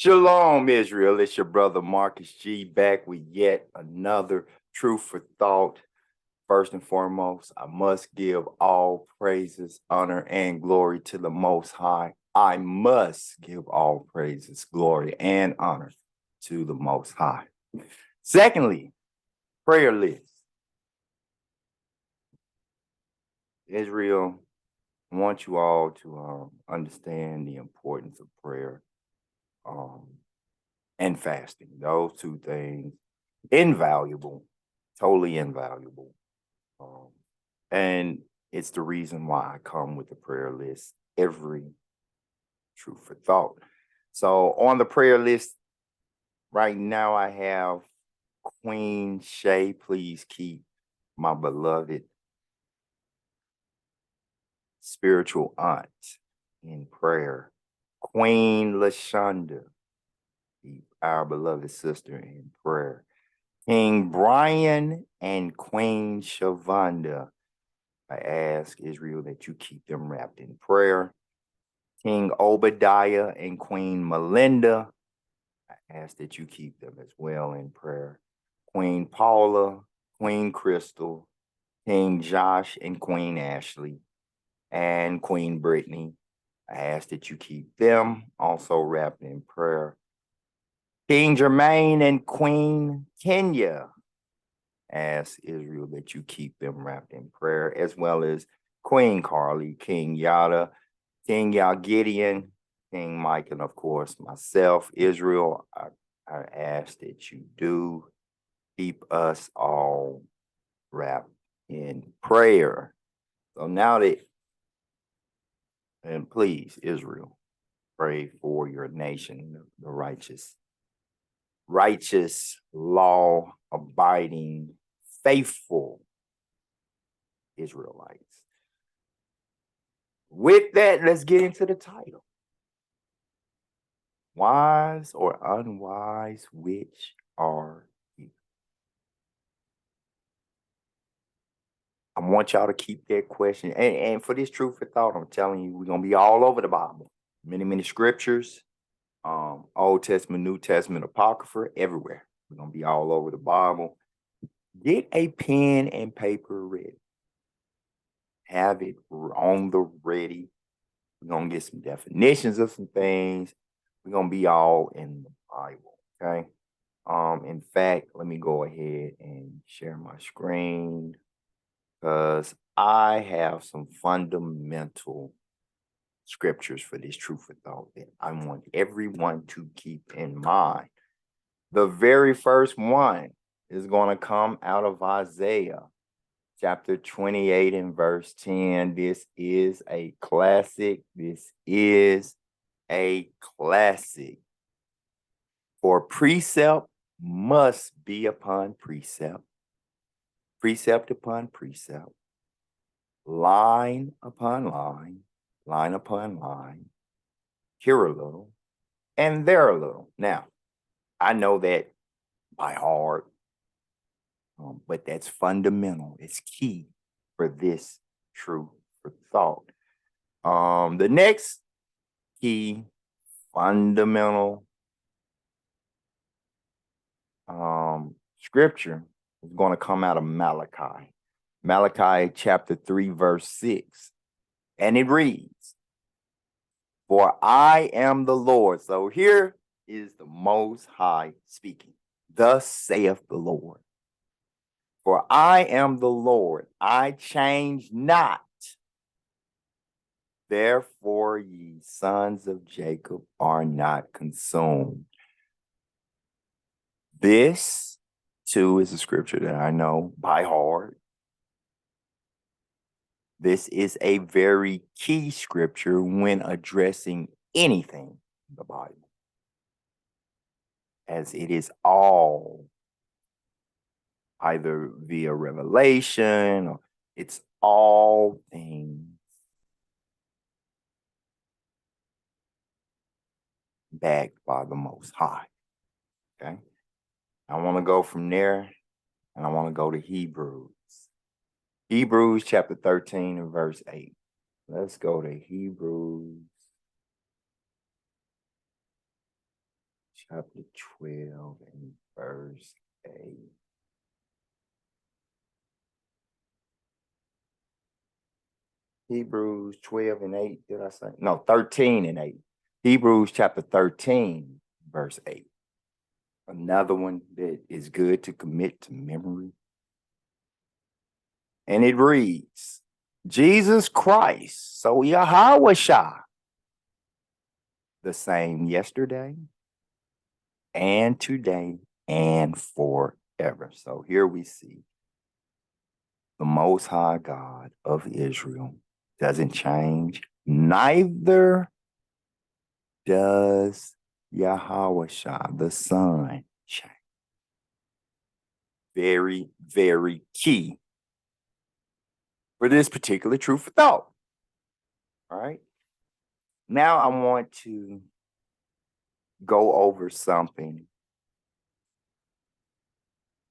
Shalom, Israel. It's your brother Marcus G back with yet another Truth for Thought. First and foremost, I must give all praises, honor, and glory to the Most High. I must give all praises, glory, and honor to the Most High. Secondly, prayer list. Israel, I want you all to understand the importance of prayer and fasting. Those two things, invaluable, totally invaluable. And it's the reason why I come with the prayer list every Truth for Thought. So on the prayer list right now, I have Queen Shay. Please keep my beloved spiritual aunt in prayer. Queen LaShonda, keep our beloved sister in prayer. King Brian and Queen Shavonda, I ask Israel that you keep them wrapped in prayer. King Obadiah and Queen Melinda, I ask that you keep them as well in prayer. Queen Paula, Queen Crystal, King Josh and Queen Ashley, and Queen Brittany, I ask that you keep them also wrapped in prayer. King Jermaine and Queen Kenya, ask Israel that you keep them wrapped in prayer, as well as Queen Carly, King Yada, King Gideon, King Mike, and of course myself, Israel. I ask that you do keep us all wrapped in prayer. So now that, and please, Israel, pray for your nation, the righteous, law-abiding, faithful Israelites. With that, let's get into the title. Wise or unwise, which are you? I want y'all to keep that question. And for this Truth for Thought, I'm telling you, we're going to be all over the Bible. Many scriptures, Old Testament, New Testament, Apocrypha, everywhere. We're going to be all over the Bible. Get a pen and paper ready. Have it on the ready. We're going to get some definitions of some things. We're going to be all in the Bible, okay? In fact, let me go ahead and share my screen because I have some fundamental scriptures for this Truth for Thought that I want everyone to keep in mind. The very first one is going to come out of Isaiah chapter 28 and verse 10. This is a classic. For precept must be upon precept, precept upon precept, line upon line, line upon line, here a little, and there a little. Now, I know that by heart, but that's fundamental. It's key for this Truth for Thought. The next key fundamental scripture is going to come out of Malachi. Malachi chapter 3, verse 6. And it reads, "For I am the Lord." So here is the Most High speaking. "Thus saith the Lord. For I am the Lord, I change not. Therefore ye sons of Jacob are not consumed." This, too, is a scripture that I know by heart. This is a very key scripture when addressing anything in the Bible, as it is all either via revelation or it's all things backed by the Most High. Okay? I want to go from there and I want to go to Hebrews. Hebrews chapter 13 and verse 8. Let's go to Hebrews chapter 12 and verse 8. Hebrews 12 and 8, did I say? No, 13 and 8. Hebrews chapter 13, verse 8. Another one that is good to commit to memory. And it reads, Jesus Christ, so Yahweh Shah, the same yesterday and today and forever. So here we see the Most High God of Israel doesn't change, neither does Yahweh Shah, the Son, change. Very, very key for this particular truth of thought. All right. Now I want to go over something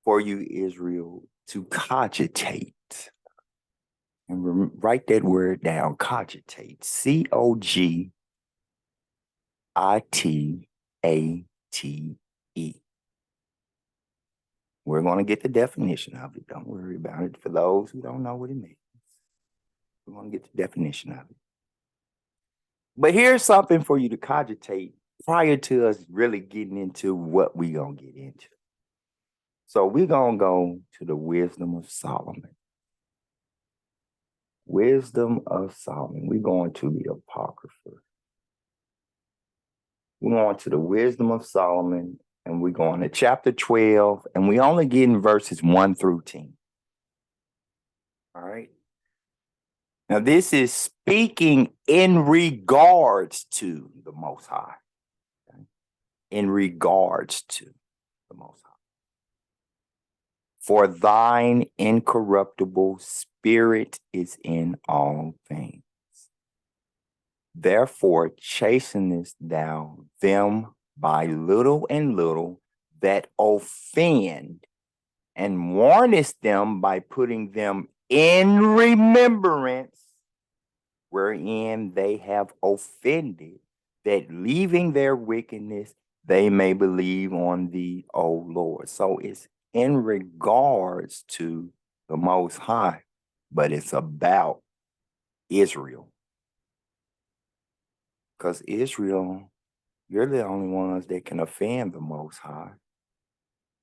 for you, Israel, to cogitate. And write that word down, cogitate. COGITATE. We're going to get the definition of it. Don't worry about it. For those who don't know what it means, we're going to get the definition of it. But here's something for you to cogitate prior to us really getting into what we're going to get into. So we're going to go to the wisdom of Solomon. Wisdom of Solomon. We're going to the Apocrypha. We're going to the wisdom of Solomon, and we're going to chapter 12, and we only get in verses 1 through 10. All right. Now, this is speaking in regards to the Most High. Okay? In regards to the Most High. For thine incorruptible spirit is in all things. Therefore chastenest thou them by little and little that offend, and warnest them by putting them in remembrance wherein they have offended, that leaving their wickedness they may believe on thee, O Lord. So it's in regards to the Most High, but it's about Israel. Because Israel, you're the only ones that can offend the Most High.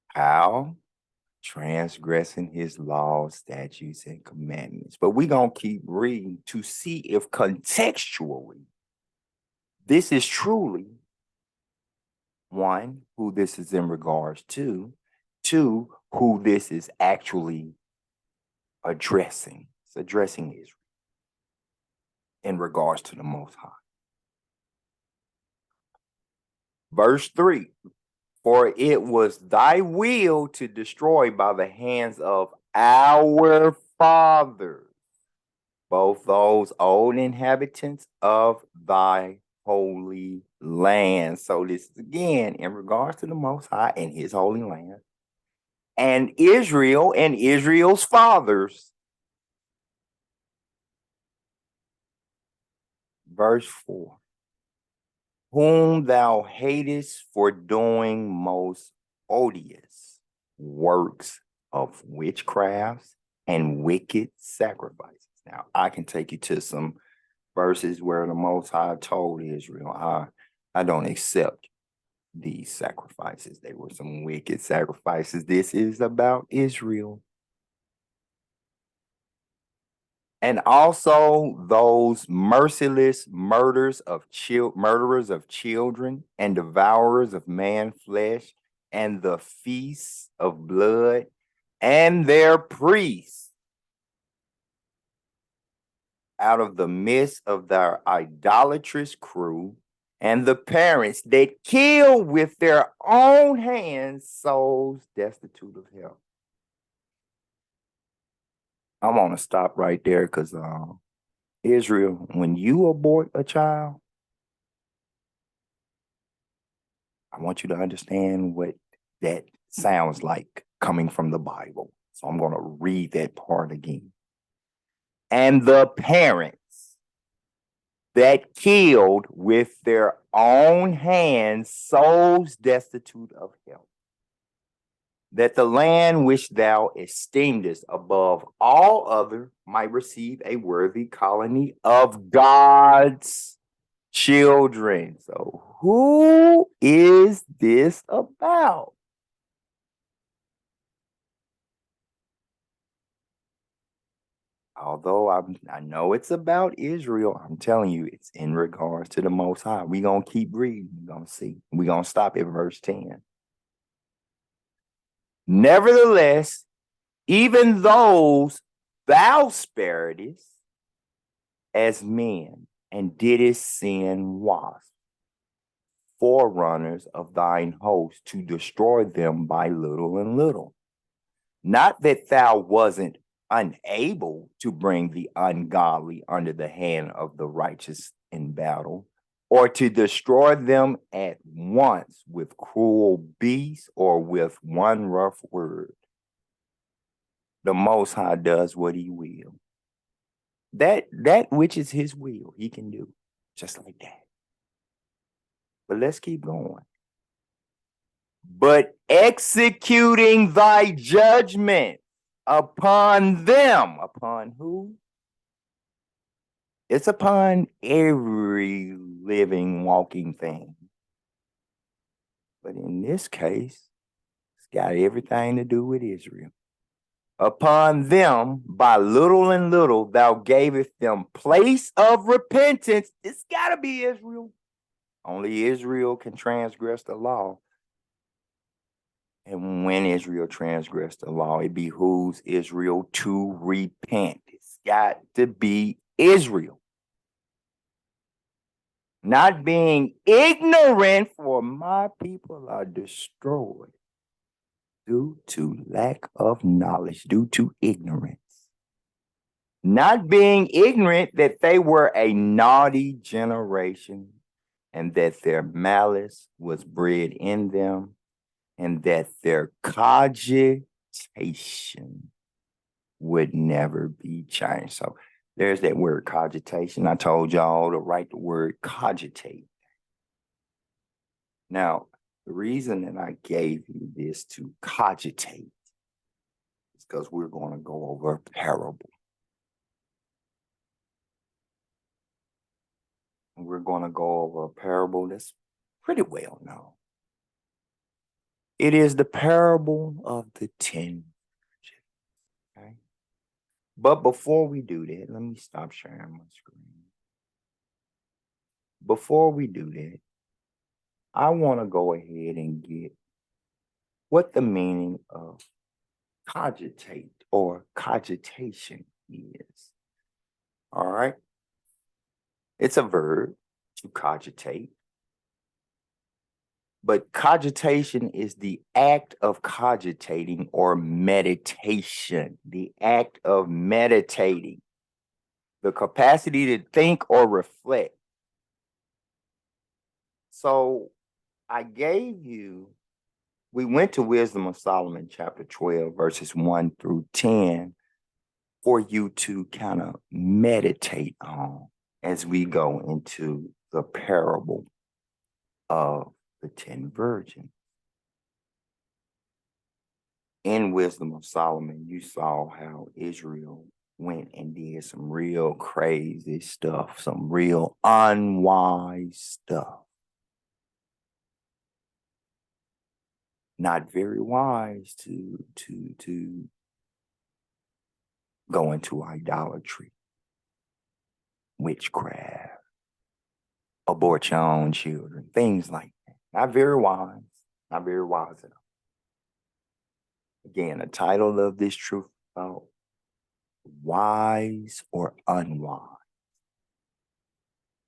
How? Transgressing his laws, statutes, and commandments. But we're going to keep reading to see if contextually this is truly, one, who this is in regards to, two, who this is actually addressing. It's addressing Israel in regards to the Most High. Verse 3, for it was thy will to destroy by the hands of our fathers both those old inhabitants of thy holy land. So this is again in regards to the Most High and his holy land, and Israel and Israel's fathers. Verse 4. Whom thou hatest for doing most odious works of witchcrafts and wicked sacrifices. Now, I can take you to some verses where the Most High told Israel, I don't accept these sacrifices. They were some wicked sacrifices. This is about Israel. And also those merciless murderers of children and devourers of man flesh, and the feasts of blood, and their priests out of the midst of their idolatrous crew, and the parents that kill with their own hands souls destitute of help. I want to stop right there because Israel, when you abort a child, I want you to understand what that sounds like coming from the Bible. So I'm going to read that part again. And the parents that killed with their own hands souls destitute of help, that the land which thou esteemedest above all other might receive a worthy colony of God's children. So who is this about? Although I know it's about Israel, I'm telling you, it's in regards to the Most High. We're going to keep reading. We're going to see. We're going to stop at verse 10. Nevertheless, even those thou sparedest as men, and didst send wasps, forerunners of thine host, to destroy them by little and little. Not that thou wasn't unable to bring the ungodly under the hand of the righteous in battle, or to destroy them at once with cruel beasts or with one rough word. The Most High does what he will. That which is his will, he can do just like that. But let's keep going. But executing thy judgment upon them. Upon who? It's upon every living, walking thing. But in this case, it's got everything to do with Israel. Upon them, by little and little, thou gavest them place of repentance. It's got to be Israel. Only Israel can transgress the law. And when Israel transgressed the law, it behooves Israel to repent. It's got to be Israel. Not being ignorant, for my people are destroyed due to lack of knowledge, due to ignorance. Not being ignorant that they were a naughty generation, and that their malice was bred in them, and that their cogitation would never be changed. So there's that word cogitation. I told y'all to write the word cogitate. Now, the reason that I gave you this to cogitate is because we're going to go over a parable. And we're going to go over a parable that's pretty well known. It is the parable of the 10 virgins. Okay? But before we do that, let me stop sharing my screen. Before we do that, I want to go ahead and get what the meaning of cogitate or cogitation is. All right? It's a verb, to cogitate. But cogitation is the act of cogitating or meditation, the act of meditating, the capacity to think or reflect. So I gave you, we went to Wisdom of Solomon, chapter 12, verses 1 through 10, for you to kind of meditate on as we go into the parable of the 10 virgins. In Wisdom of Solomon, you saw how Israel went and did some real crazy stuff, some real unwise stuff. Not very wise to go into idolatry, witchcraft, abort your own children, things like that. Not very wise, not very wise enough. Again, the title of this truth about wise or unwise.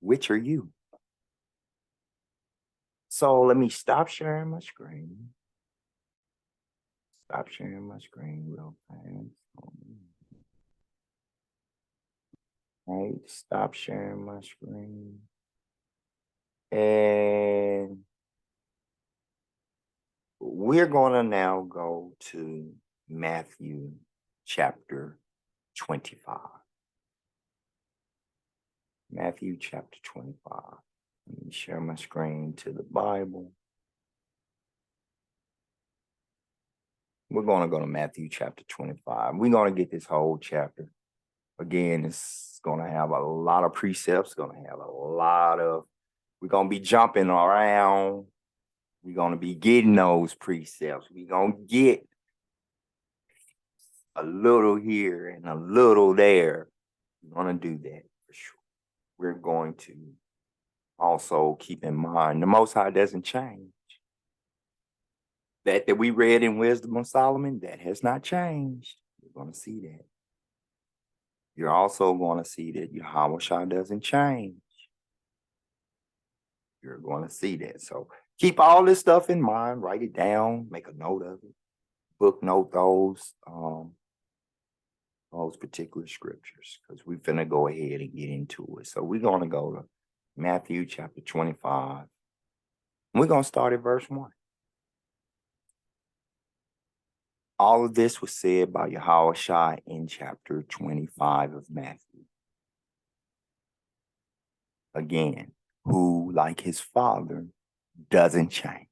Which are you? So let me stop sharing my screen. Stop sharing my screen real fast. Right, stop sharing my screen. And we're going to now go to Matthew chapter 25. Matthew chapter 25. Let me share my screen to the Bible. We're going to go to Matthew chapter 25. We're going to get this whole chapter. Again, it's going to have a lot of precepts, we're going to be jumping around. We're going to be getting those precepts. We're going to get a little here and a little there. We're going to do that for sure. We're going to also keep in mind the Most High doesn't change. That we read in Wisdom of Solomon, that has not changed. You're going to see that. You're also going to see that Yahweh doesn't change. You're going to see that. So keep all this stuff in mind. Write it down. Make a note of it. Book note those particular scriptures, because we're finna go ahead and get into it. So we're going to go to Matthew chapter 25. We're going to start at verse 1. All of this was said by Yahweh in chapter 25 of Matthew. Again, who, like his Father, doesn't change.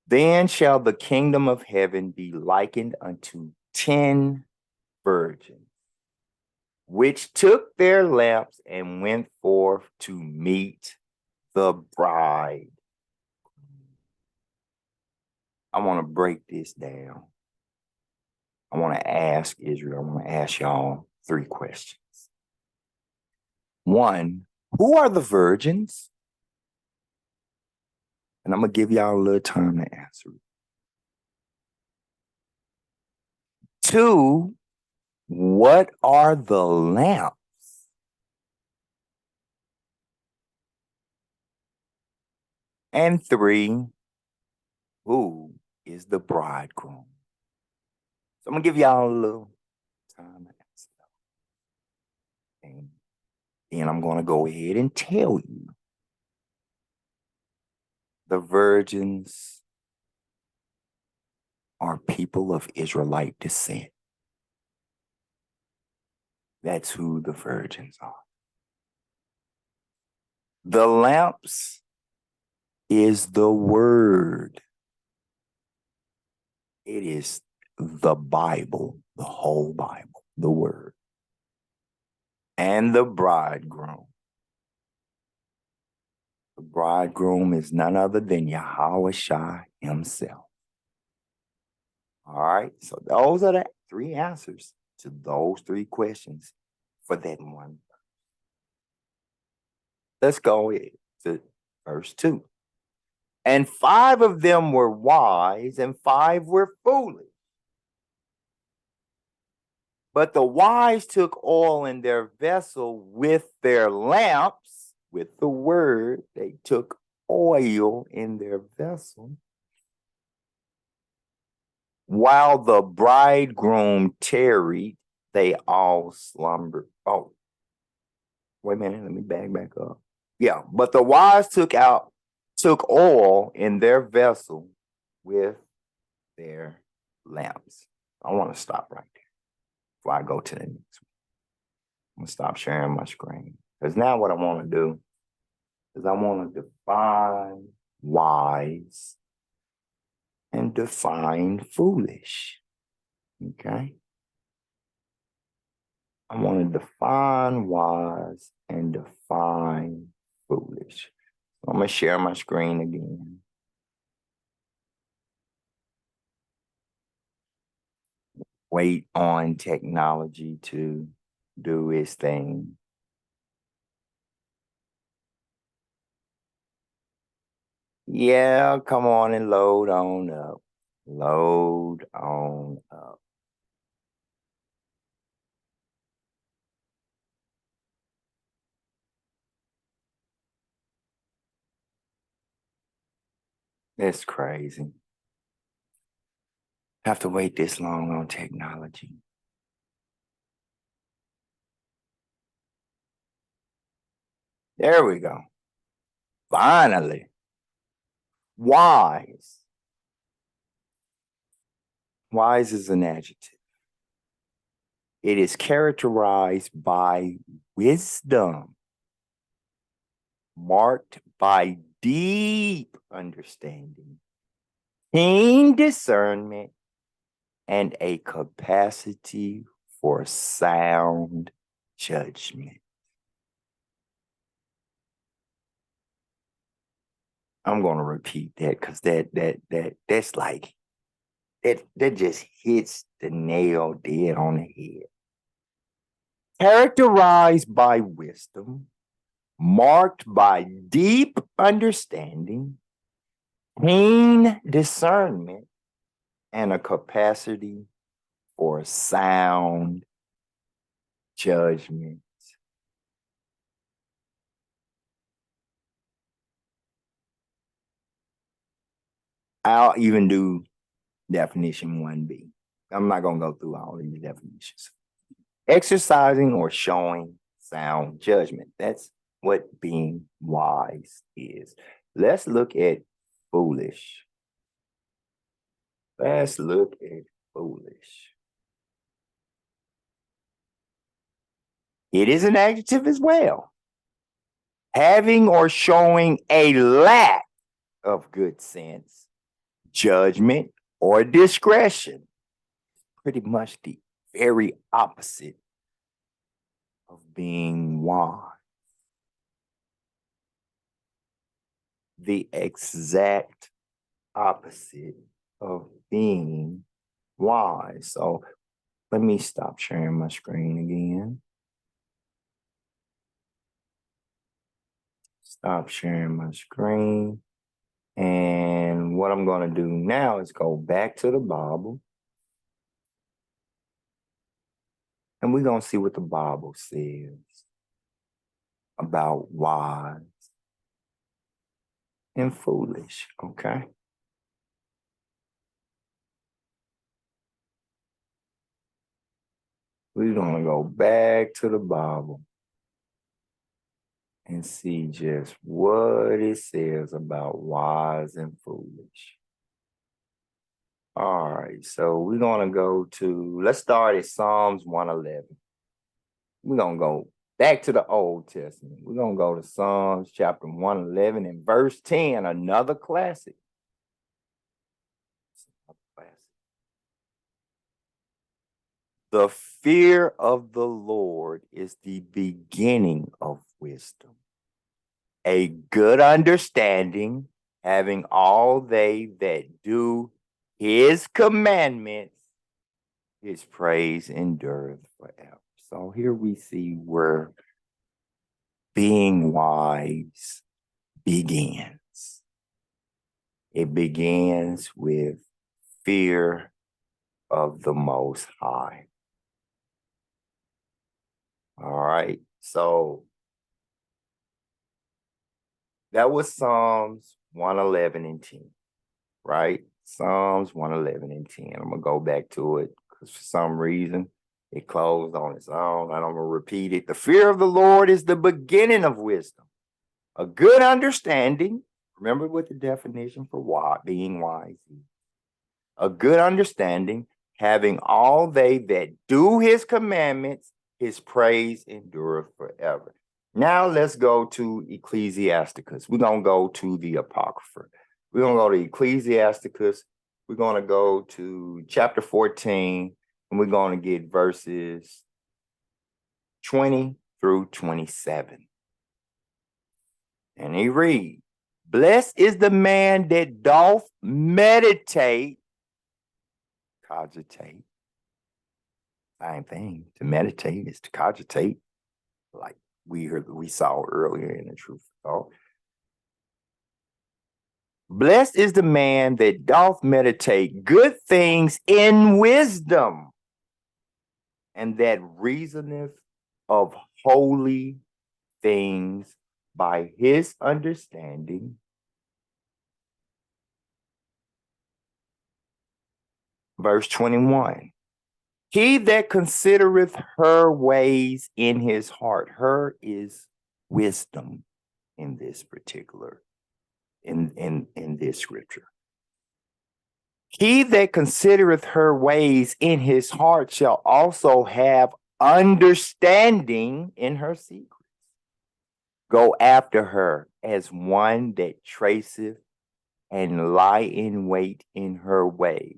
Then shall the kingdom of heaven be likened unto 10 virgins, which took their lamps and went forth to meet the bride. I want to break this down. I want to ask Israel, I want to ask y'all 3 questions. 1, who are the virgins? And I'm going to give y'all a little time to answer it. 2, what are the lamps? And 3, who is the bridegroom? So I'm going to give y'all a little time to answer that. And then I'm going to go ahead and tell you. The virgins are people of Israelite descent. That's who the virgins are. The lamps is the word. It is the Bible, the whole Bible, the word. And the bridegroom. The bridegroom is none other than Yahweh himself. All right, so those are the 3 answers to those 3 questions for that one. Let's go to verse 2. And 5 of them were wise, and 5 were foolish. But the wise took oil in their vessel with their lamps, with the word. They took oil in their vessel, while the bridegroom tarried, they all slumbered. Oh, wait a minute, let me back up. Yeah, but the wise took oil in their vessel with their lamps. I want to stop right there before I go to the next one. I'm going to stop sharing my screen, because now what I want to do is I want to define wise and define foolish. Okay? I want to define wise and define foolish. So I'm going to share my screen again. Wait on technology to do its thing. Yeah, come on and load on up. Load on up. It's crazy. Have to wait this long on technology. There we go. Finally. Wise. Wise is an adjective. It is characterized by wisdom, marked by deep understanding, keen discernment, and a capacity for sound judgment. I'm going to repeat that because that's like that just hits the nail dead on the head. Characterized by wisdom, marked by deep understanding, keen discernment, and a capacity for sound judgment. I'll even do definition 1B. I'm not going to go through all these definitions. Exercising or showing sound judgment. That's what being wise is. Let's look at foolish. Let's look at foolish. It is an adjective as well. Having or showing a lack of good sense, judgment, or discretion. Pretty much the very opposite of being wise. The exact opposite of being wise. So let me stop sharing my screen again. Stop sharing my screen. And what I'm going to do now is go back to the Bible. And we're going to see what the Bible says about wise and foolish, okay? We're going to go back to the Bible and see just what it says about wise and foolish. All right, so we're going to go to, let's start at Psalms 111. We're going to go back to the Old Testament. We're going to go to Psalms chapter 111 and verse 10, another classic. The fear of the Lord is the beginning of wisdom. A good understanding, having all they that do his commandments, his praise endureth forever. So here we see where being wise begins. It begins with fear of the Most High. All right, so that was Psalms 111 and 10, right? Psalms 111 and 10. I'm going to go back to it because for some reason it closed on its own. I'm going to repeat it. The fear of the Lord is the beginning of wisdom. A good understanding. Remember what the definition for being wise is. A good understanding, having all they that do his commandments, his praise endureth forever. Now let's go to Ecclesiasticus. We're going to go to the Apocrypha. We're going to go to Ecclesiasticus. We're going to go to chapter 14, and we're going to get verses 20 through 27. And he reads, blessed is the man that doth meditate, cogitate. Same thing. To meditate is to cogitate, like we saw earlier in the truth of thought. Blessed is the man that doth meditate good things in wisdom, and that reasoneth of holy things by his understanding. Verse 21. He that considereth her ways in his heart. Her is wisdom in this particular, in this scripture. He that considereth her ways in his heart shall also have understanding in her secrets. Go after her as one that traceth and lie in wait in her ways.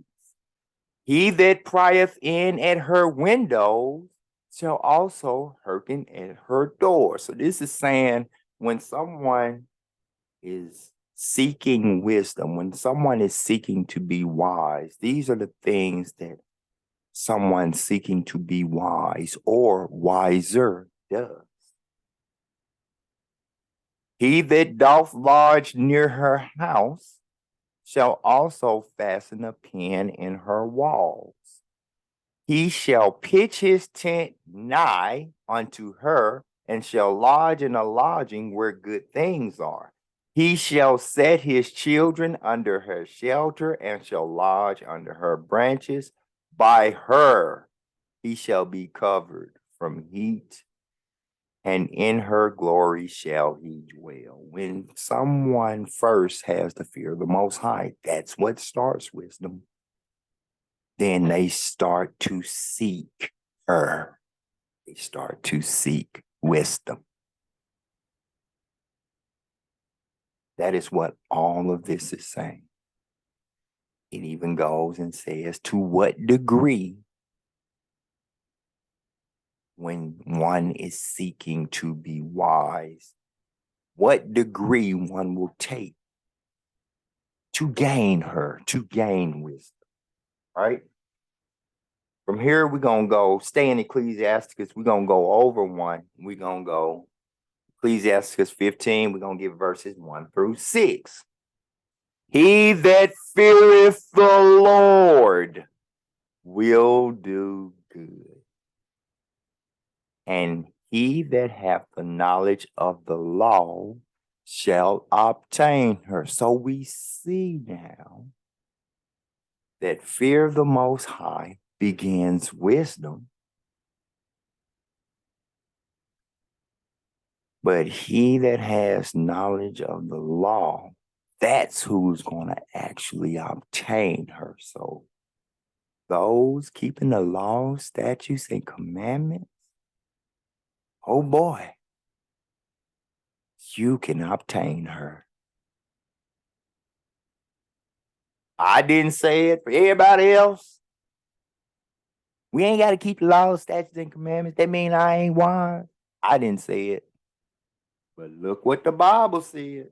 He that prieth in at her windows shall also hearken at her door. So this is saying when someone is seeking wisdom, when someone is seeking to be wise, these are the things that someone seeking to be wise or wiser does. He that doth lodge near her house shall also fasten a pin in her walls. He shall pitch his tent nigh unto her, and shall lodge in a lodging where good things are. He shall set his children under her shelter, and shall lodge under her branches. By her he shall be covered from heat, and in her glory shall he dwell. When someone first has the fear of the Most High, that's what starts wisdom. Then they start to seek her. They start to seek wisdom. That is what all of this is saying. It even goes and says to what degree when one is seeking to be wise, what degree one will take to gain her, to gain wisdom, right? From here, we're going to go, stay in Ecclesiasticus, we're going to go over one. We're going to go Ecclesiasticus 15, we're going to give verses 1 through 6. He that feareth the Lord will do good, and he that hath the knowledge of the law shall obtain her. So we see now that fear of the Most High begins wisdom, but he that has knowledge of the law, that's who's going to actually obtain her. So those keeping the law, statutes, and commandments, oh boy, you can obtain her. I didn't say it for everybody else. We ain't got to keep the law, statutes, and commandments. That mean I ain't wise. I didn't say it. But look what the Bible said.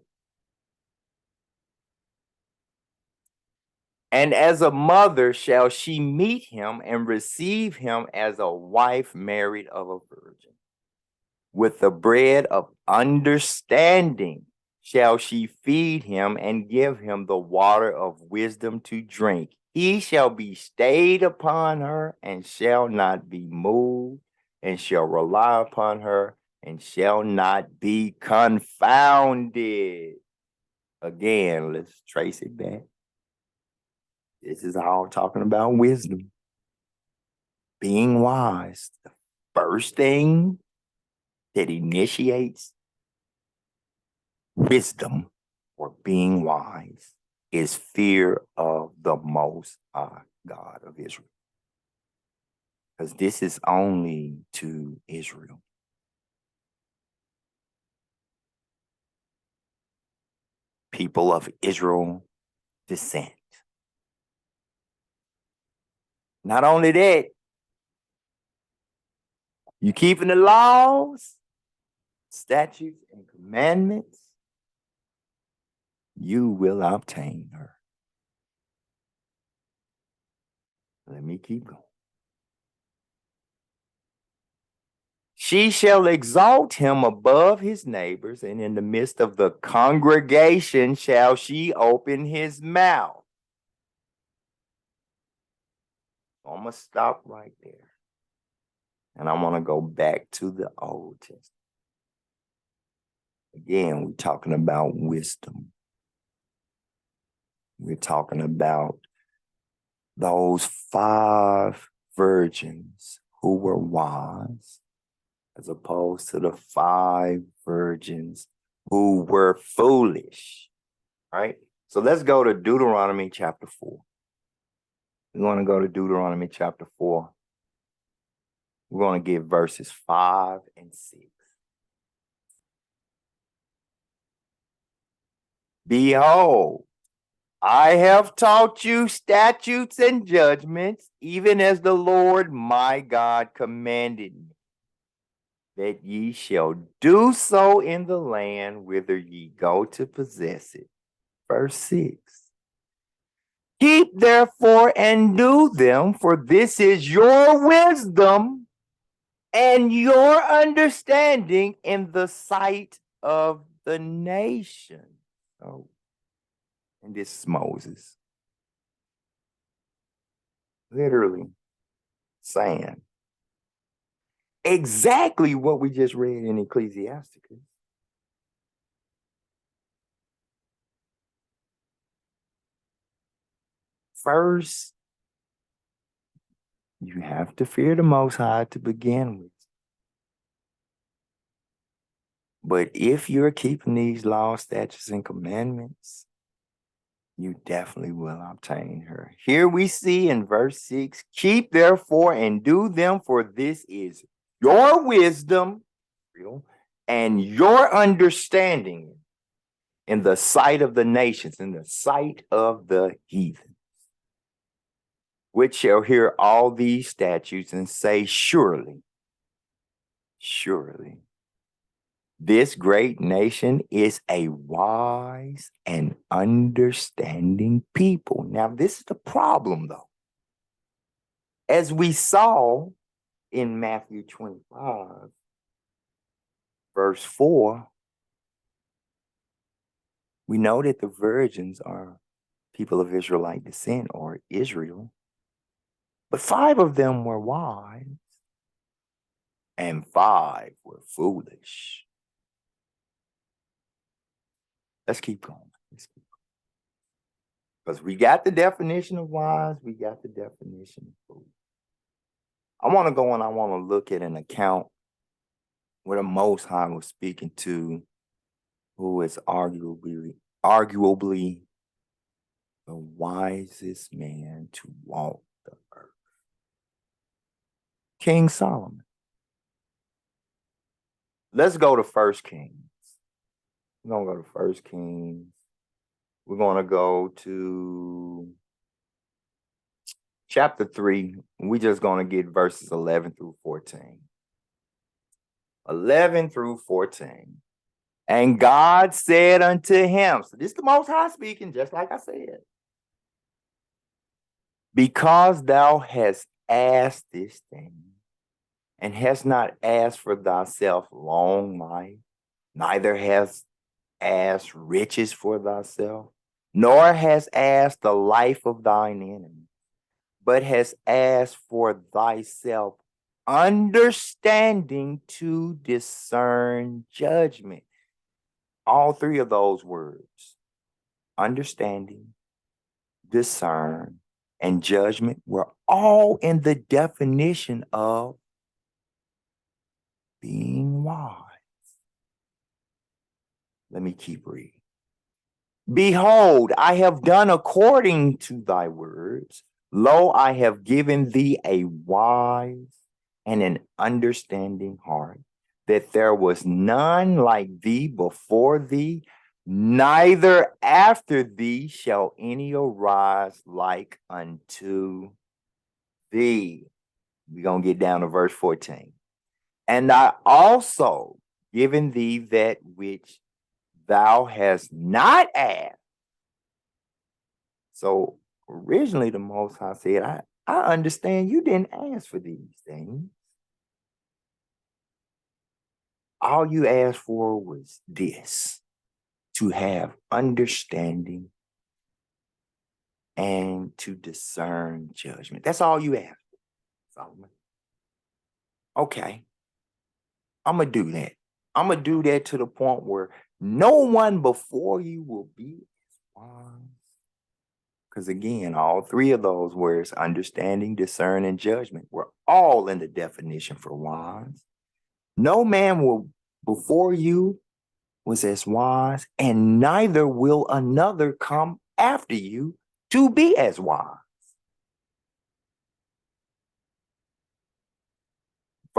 And as a mother shall she meet him and receive him as a wife married of a virgin. With the bread of understanding shall she feed him and give him the water of wisdom to drink. He shall be stayed upon her and shall not be moved, and shall rely upon her and shall not be confounded. Again, let's trace it back. This is all talking about wisdom. Being wise. The first thing that initiates wisdom or being wise is fear of the Most High God of Israel. Because this is only to Israel. People of Israel descent. Not only that, you keeping the laws, statutes, and commandments, you will obtain her. Let me keep going. She shall exalt him above his neighbors, and in the midst of the congregation shall she open his mouth. I'm going to stop right there. And I want to go back to the Old Testament. Again, we're talking about wisdom. We're talking about those 5 virgins who were wise, as opposed to the 5 virgins who were foolish, right? So let's go to Deuteronomy chapter 4. We want to go to Deuteronomy chapter 4. We're going to get verses 5 and 6. Behold, I have taught you statutes and judgments, even as the Lord my God commanded me, that ye shall do so in the land whither ye go to possess it. Verse 6. Keep therefore and do them, for this is your wisdom and your understanding in the sight of the nation. Oh, and this is Moses. Literally saying exactly what we just read in Ecclesiasticus. First, you have to fear the Most High to begin with. But if you're keeping these laws, statutes, and commandments, you definitely will obtain her. Here we see in verse 6, keep therefore and do them, for this is your wisdom and your understanding in the sight of the nations, in the sight of the heathen, which shall hear all these statutes and say, surely, surely, this great nation is a wise and understanding people. Now, this is the problem, though. As we saw in Matthew 25, verse 4, we know that the virgins are people of Israelite descent, or Israel. But 5 of them were wise, and 5 were foolish. Let's keep going. Because we got the definition of wise, we got the definition of foolish. I want to go and I want to look at an account where the Most High was speaking to who is arguably the wisest man to walk the earth. King Solomon. Let's go to 1 Kings. We're going to go to 1 Kings. We're going to go to chapter 3. We're just going to get verses 11 through 14. 11 through 14. And God said unto him, so this is the Most High speaking, just like I said, because thou hast asked this thing, and hast not asked for thyself long life, neither hast asked riches for thyself, nor hast asked the life of thine enemy, but hast asked for thyself understanding to discern judgment. All 3 of those words, understanding, discern, and judgment, were all in the definition of being wise. Let me keep reading. Behold, I have done according to thy words. Lo, I have given thee a wise and an understanding heart, that there was none like thee before thee, neither after thee shall any arise like unto thee. We're going to get down to verse 14. And I also given thee that which thou hast not asked. So originally the Most High said, I understand you didn't ask for these things. All you asked for was this, to have understanding and to discern judgment. That's all you asked for, Solomon. Okay, I'm going to do that. I'm going to do that to the point where no one before you will be as wise. Because again, all 3 of those words, understanding, discern, and judgment, were all in the definition for wise. No man will before you was as wise, and neither will another come after you to be as wise.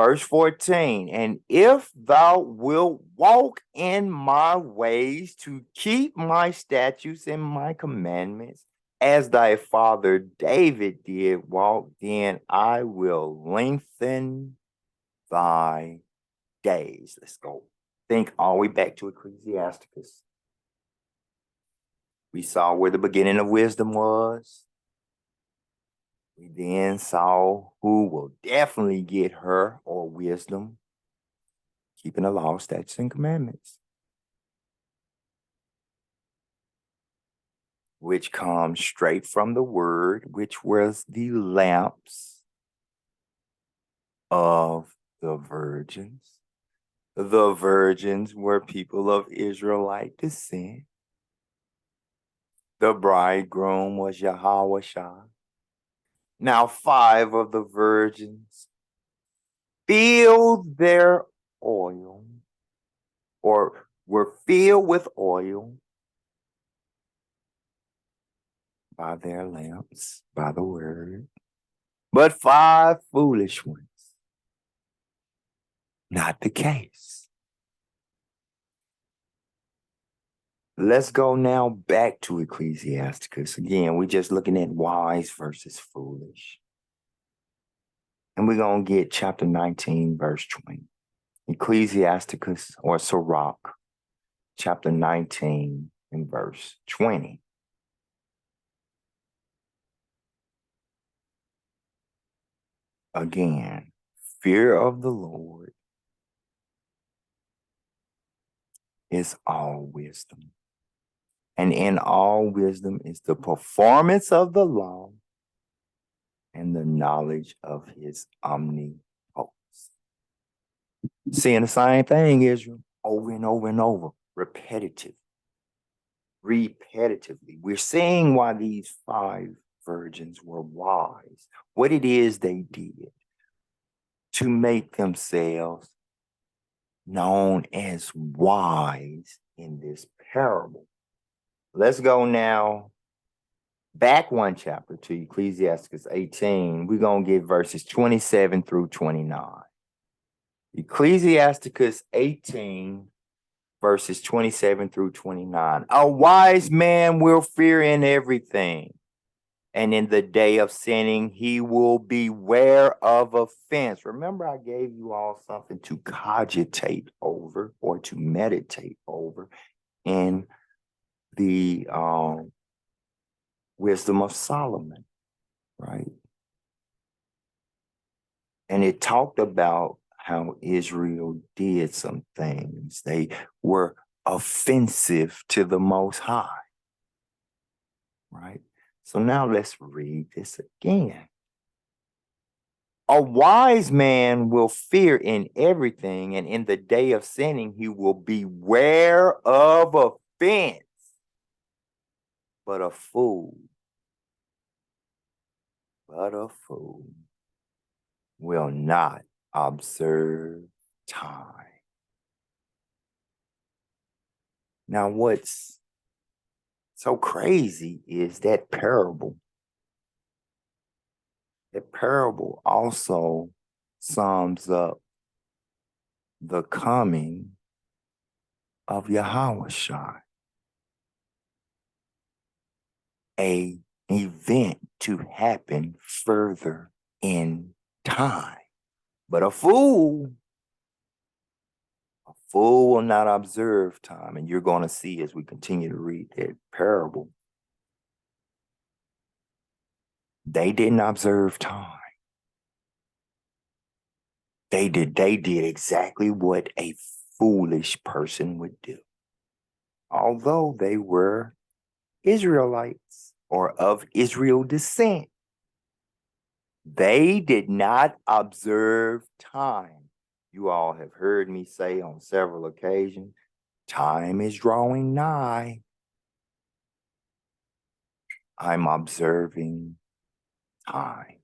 Verse 14, and if thou wilt walk in my ways to keep my statutes and my commandments, as thy father David did walk, then I will lengthen thy days. Let's go. Think all the way back to Ecclesiasticus. We saw where the beginning of wisdom was. We then saw who will definitely get her or wisdom, keeping the law, statutes, and commandments, which comes straight from the word, which was the lamps of the virgins. The virgins were people of Israelite descent. The bridegroom was Yahweh Shah. Now 5 of the virgins filled their oil, or were filled with oil by their lamps, by the word. But 5 foolish ones, not the case. Let's go now back to Ecclesiasticus. Again, we're just looking at wise versus foolish. And we're going to get chapter 19, verse 20. Ecclesiasticus, or Sirach, chapter 19 and verse 20. Again, fear of the Lord is all wisdom. And in all wisdom is the performance of the law and the knowledge of his omnipotence. Seeing the same thing, Israel, over and over and over, repetitively. We're seeing why these 5 virgins were wise, what it is they did to make themselves known as wise in this parable. Let's go now back 1 chapter to Ecclesiasticus 18. We're going to get verses 27 through 29. Ecclesiasticus 18, verses 27 through 29. A wise man will fear in everything, and in the day of sinning, he will beware of offense. Remember, I gave you all something to cogitate over or to meditate over in the Wisdom of Solomon, right? And it talked about how Israel did some things. They were offensive to the Most High, right? So now let's read this again. A wise man will fear in everything, and in the day of sinning, he will beware of offense. But a fool will not observe time. Now, what's so crazy is that parable. That parable also sums up the coming of Yahweh Shai, an event to happen further in time. But a fool will not observe time. And you're going to see as we continue to read that parable, they didn't observe time. They did exactly what a foolish person would do. Although they were Israelites or of Israel descent, they did not observe time. You all have heard me say on several occasions, time is drawing nigh. I'm observing time.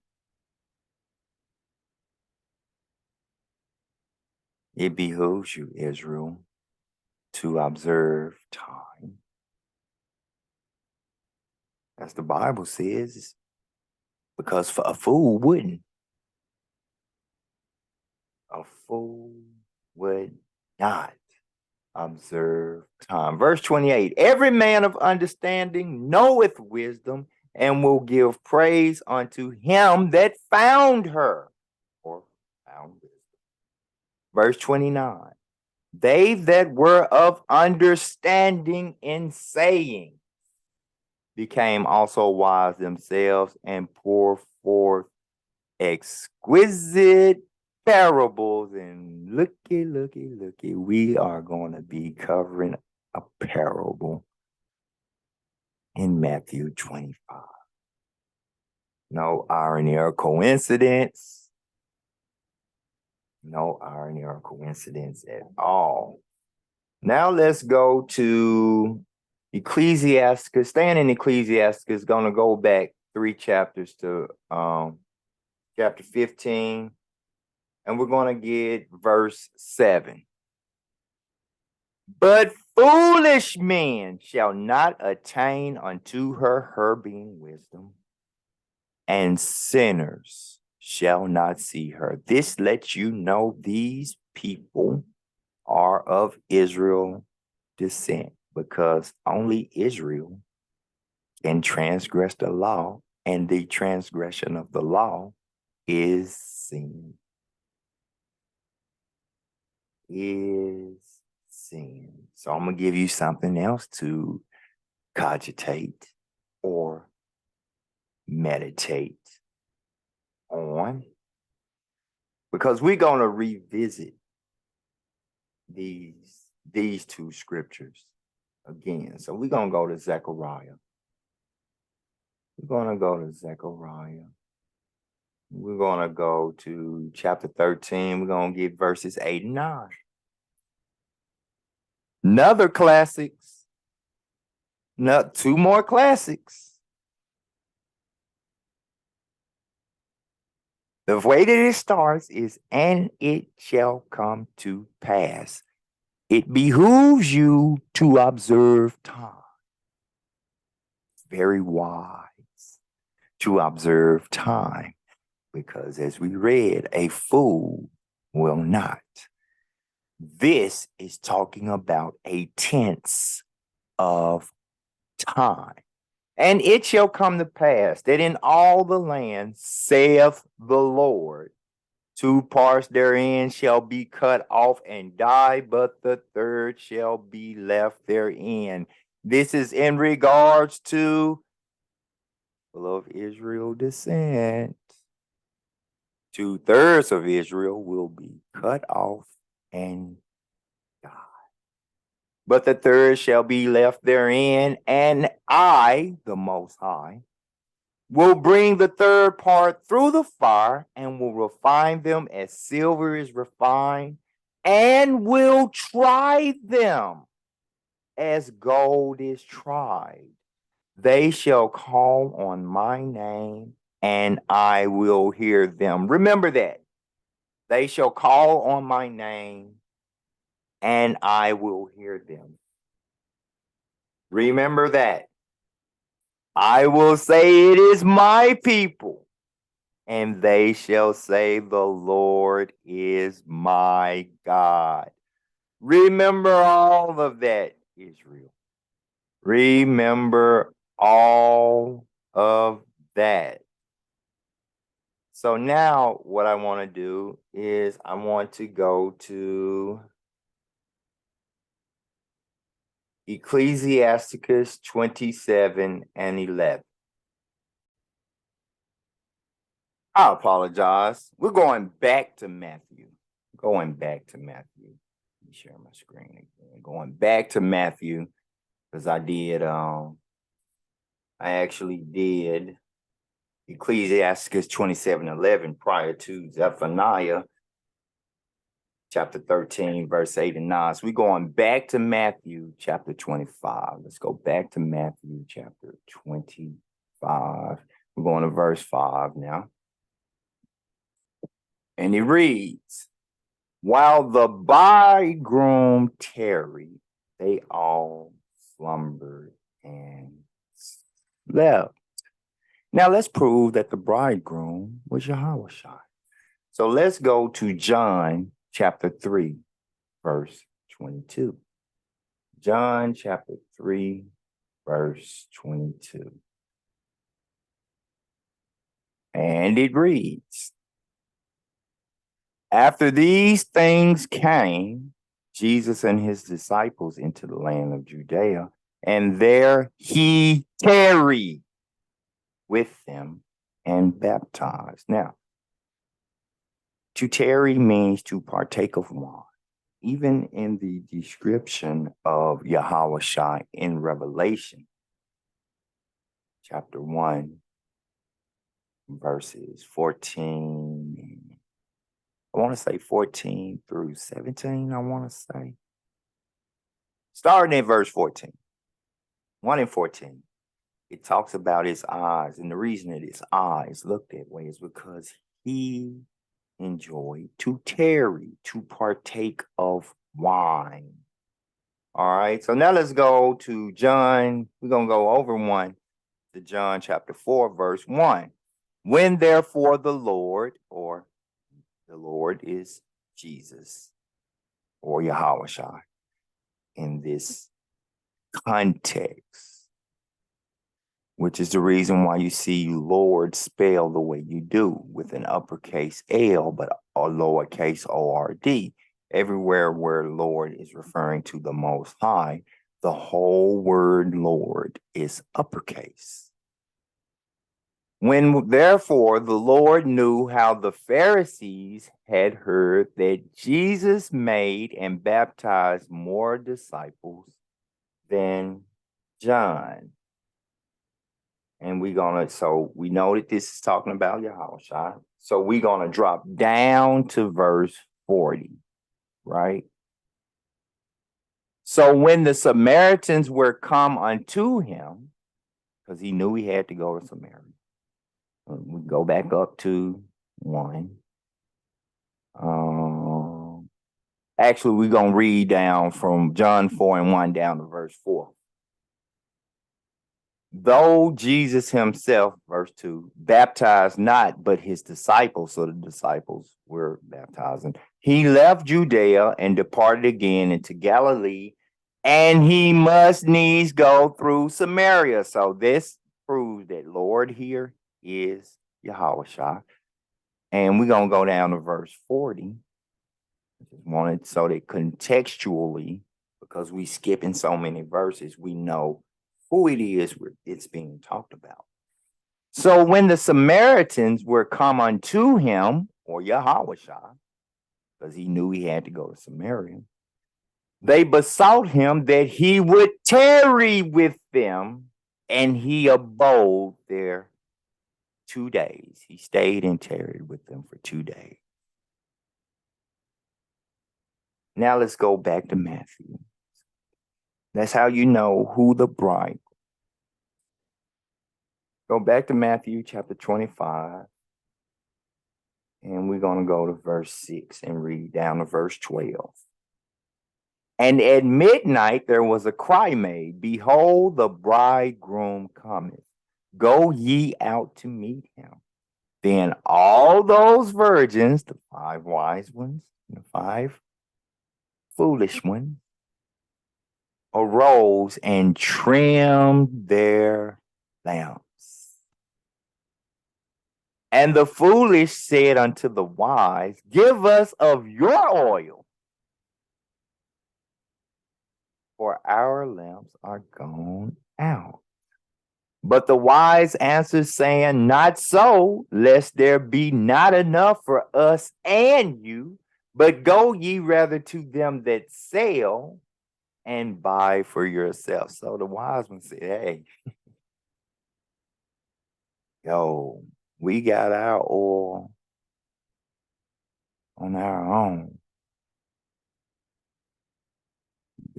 It behooves you, Israel, to observe time. As the Bible says, because for a fool wouldn't. A fool would not observe time. Verse 28, every man of understanding knoweth wisdom, and will give praise unto him that found her, or found wisdom. Verse 29, they that were of understanding in saying became also wise themselves, and pour forth exquisite parables. And looky, we are going to be covering a parable in Matthew 25. No irony or coincidence. No irony or coincidence at all. Now let's go to Ecclesiasticus. Staying in Ecclesiasticus, going to go back 3 chapters to chapter 15, and we're going to get verse 7. But foolish men shall not attain unto her being wisdom, and sinners shall not see her. This lets you know these people are of Israel descent, because only Israel can transgress the law, and the transgression of the law is sin. Is sin. So I'm going to give you something else to cogitate or meditate on, because we're going to revisit these 2 scriptures again. So we're going to go to Zechariah. We're going to go to Zechariah. We're going to go to chapter 13. We're going to get verses 8 and 9. Another classics. 2 more classics. The way that it starts is, and it shall come to pass. It behooves you to observe time. Very wise to observe time, because as we read, a fool will not. This is talking about a tense of time. And it shall come to pass that in all the land, saith the Lord, 2 parts therein shall be cut off and die, but the third shall be left therein. This is in regards to of Israel descent. 2/3 of Israel will be cut off and die, but the third shall be left therein, and I, the Most High, will bring the third part through the fire, and will refine them as silver is refined, and will try them as gold is tried. They shall call on my name, and I will hear them. Remember that. They shall call on my name, and I will hear them. Remember that. I will say, it is my people, and they shall say, the Lord is my God. Remember all of that, Israel. Remember all of that. So now what I want to do is I want to go to Ecclesiasticus 27 and 11. I apologize. We're going back to Matthew. Let me share my screen again. Going back to Matthew, because I actually did Ecclesiasticus 27:11 prior to Zephaniah chapter 13, verse 8 and 9. So we're going back to Matthew chapter 25. Let's go back to Matthew chapter 25. We're going to verse 5 now. And it reads, while the bridegroom tarried, they all slumbered and slept. Now let's prove that the bridegroom was Yahushua. So let's go to John chapter 3, verse 22. John chapter 3, verse 22. And it reads, after these things came Jesus and his disciples into the land of Judea, and there he tarried with them and baptized. Now, to tarry means to partake of wine. Even in the description of Yahushua in Revelation, chapter 1, verses 14, I want to say 14 through 17, I want to say. Starting in verse 14, 1 and 14, it talks about his eyes. And the reason that his eyes looked that way is because he enjoyed to tarry, to partake of wine. All right, so now let's go to John. We're going to go over one to John chapter 4, verse 1. When therefore the Lord, or the Lord is Jesus, or Yahushua in this context, which is the reason why you see Lord spelled the way you do, with an uppercase L, but a lowercase O-R-D. Everywhere where Lord is referring to the Most High, the whole word Lord is uppercase. When therefore the Lord knew how the Pharisees had heard that Jesus made and baptized more disciples than John. And we know that this is talking about Yahushua. So we're going to drop down to verse 40, right? So when the Samaritans were come unto him, because he knew he had to go to Samaria. We go back up to 1. Actually, we're going to read down from John 4 and 1 down to verse 4. Though Jesus himself, verse 2, baptized not, but his disciples, so the disciples were baptizing, he left Judea and departed again into Galilee, and he must needs go through Samaria. So this proves that Lord here is Yahushua. And we're going to go down to verse 40. I just wanted so that contextually, because we skipping so many verses, we know who it is it's being talked about. So when the Samaritans were come unto him, or Yahushua, because he knew he had to go to Samaria, they besought him that he would tarry with them, and he abode there 2 days. He stayed and tarried with them for 2 days. Now let's go back to Matthew. That's how you know who the bride. Go back to Matthew chapter 25. And we're going to go to verse 6 and read down to verse 12. And at midnight there was a cry made, behold, the bridegroom cometh. Go ye out to meet him. Then all those virgins, the 5 wise ones, and the 5 foolish ones, arose and trimmed their lamps. And the foolish said unto the wise, give us of your oil, for our lamps are gone out. But the wise answered, saying, not so, lest there be not enough for us and you, but go ye rather to them that sell and buy for yourself. So the wise one said, hey, yo, we got our oil on our own.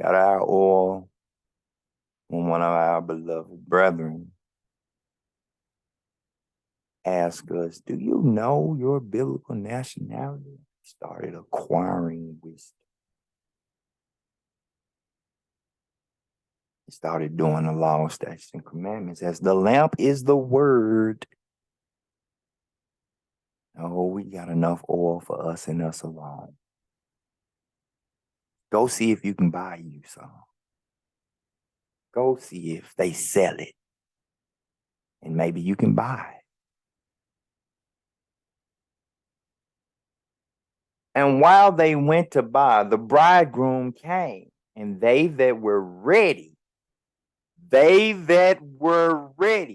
Got our oil when one of our beloved brethren asked us, do you know your biblical nationality? Started acquiring wisdom. Started doing the law, statutes, and commandments. As the lamp is the word, Oh, we got enough oil for us and us alone. Go see if you can buy you some. Go see if they sell it. And maybe you can buy it. And while they went to buy, the bridegroom came, and they that were ready,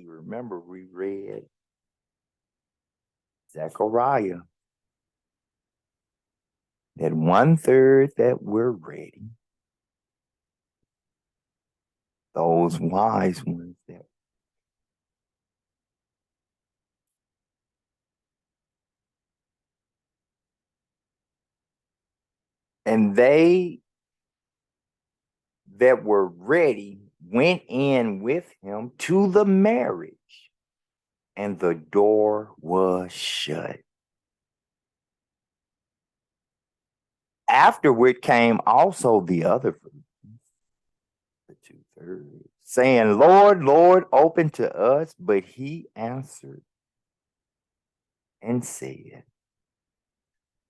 remember we read Zechariah, that 1/3 that were ready, those wise ones that and they that were ready went in with him to the marriage, and the door was shut. Afterward came also the other virgins, the 2/3, saying, Lord, Lord, open to us. But he answered and said,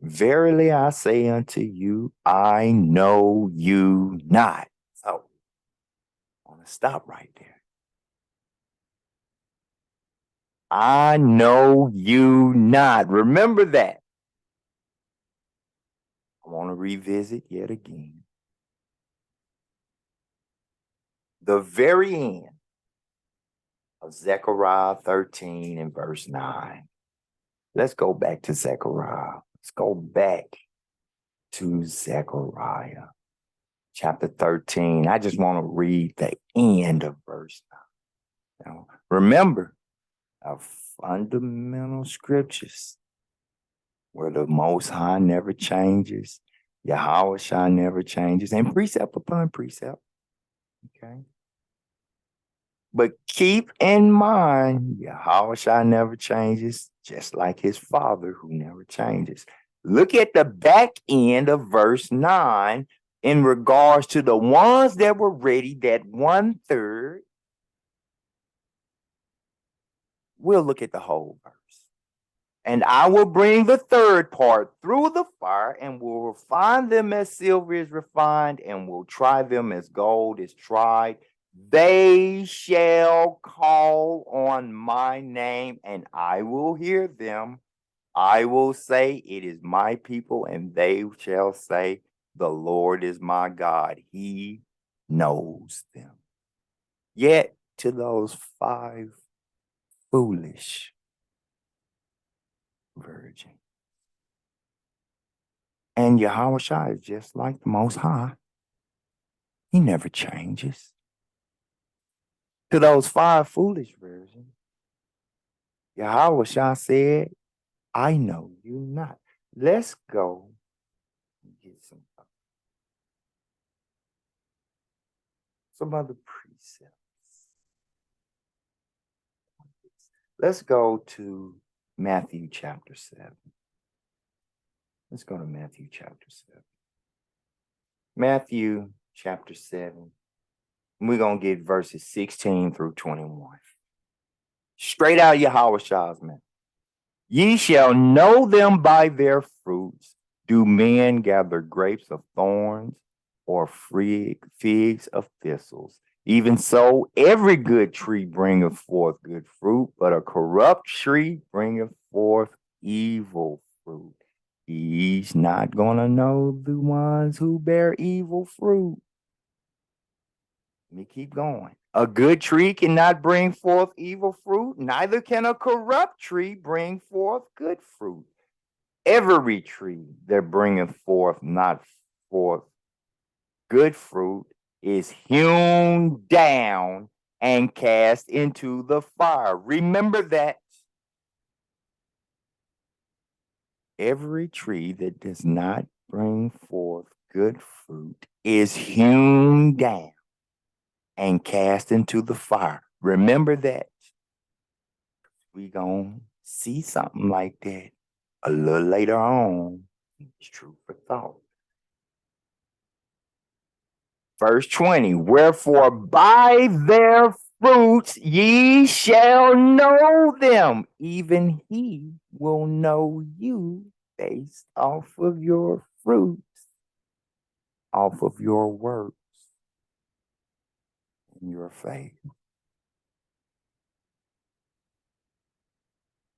Verily I say unto you, I know you not. So I want to stop right there. I know you not. Remember that. I want to revisit yet again. The very end of Zechariah 13 and verse 9. Let's go back to Zechariah. Let's go back to Zechariah chapter 13. I just want to read the end of verse 9. Now, remember, our fundamental scriptures where the Most High never changes, Yahweh Shai never changes, and precept upon precept. Okay. But keep in mind, Yahweh Shai never changes, just like his Father who never changes. Look at the back end of verse 9 in regards to the ones that were ready, that 1/3. We'll look at the whole verse. And I will bring the third part through the fire, and will refine them as silver is refined, and will try them as gold is tried. They shall call on my name, and I will hear them. I will say, it is my people, and they shall say, the Lord is my God. He knows them. Yet to those 5 foolish virgins. And Yahweh Shai is just like the Most High. He never changes. To those 5 foolish virgins, Yahweh Shai said, I know you not. Let's go and get some other precepts. Let's go to Matthew chapter 7. Let's go to Matthew chapter 7. Matthew chapter 7. We're going to get verses 16 through 21. Straight out Yahweh Shai's mouth. Ye shall know them by their fruits. Do men gather grapes of thorns, or figs of thistles? Even so, every good tree bringeth forth good fruit, but a corrupt tree bringeth forth evil fruit. He's not going to know the ones who bear evil fruit. Let me keep going. A good tree cannot bring forth evil fruit, neither can a corrupt tree bring forth good fruit. Every tree that bringeth forth not forth good fruit is hewn down and cast into the fire. Remember that. Every tree that does not bring forth good fruit is hewn down and cast into the fire. Remember that. We gonna see something like that a little later on. It's true for thought. Verse 20, wherefore by their fruits, ye shall know them. Even he will know you based off of your fruits, off of your works and your faith.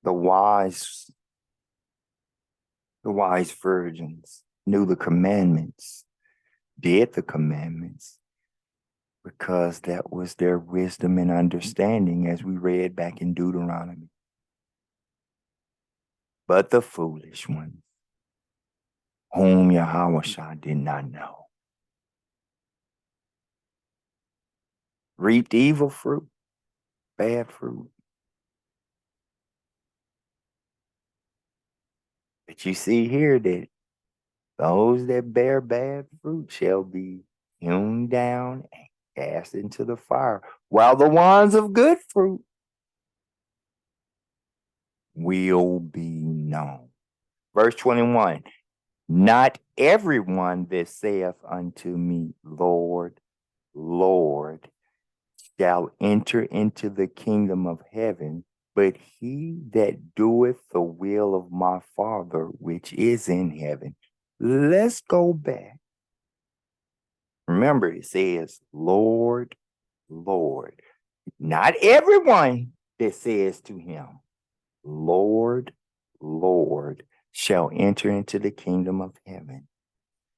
The wise virgins knew the commandments, did the commandments, because that was their wisdom and understanding, as we read back in Deuteronomy. But the foolish ones, whom Yahweh did not know, reaped evil fruit, bad fruit. But you see here that those that bear bad fruit shall be hewn down and cast into the fire, while the ones of good fruit will be known. Verse 21, not everyone that saith unto me, Lord, Lord, shall enter into the kingdom of heaven, but he that doeth the will of my Father which is in heaven. Let's go back. Remember, it says, Lord, Lord. Not everyone that says to him, Lord, Lord, shall enter into the kingdom of heaven,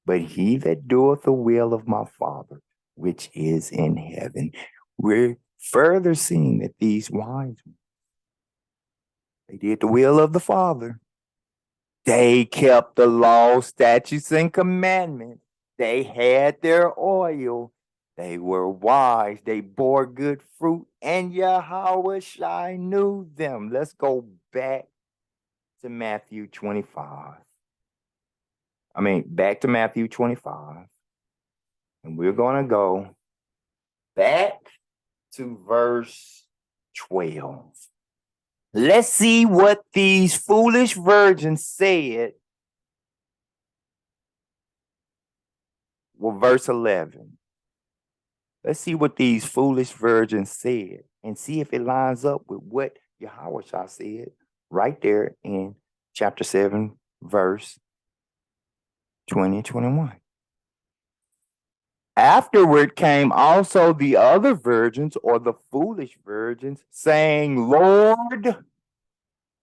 but he that doeth the will of my Father which is in heaven. We're further seeing that these wise men, they did the will of the Father. They kept the law, statutes, and commandments. They had their oil. They were wise. They bore good fruit, and Yahweh knew them. Let's go back to Matthew 25. Back to Matthew 25. And we're going to go back to verse 12. Let's see what these foolish virgins said. Well, verse 11. Let's see what these foolish virgins said and see if it lines up with what Yahweh said right there in chapter 7, verse 20 and 21. Afterward came also the other virgins, or the foolish virgins, saying, Lord,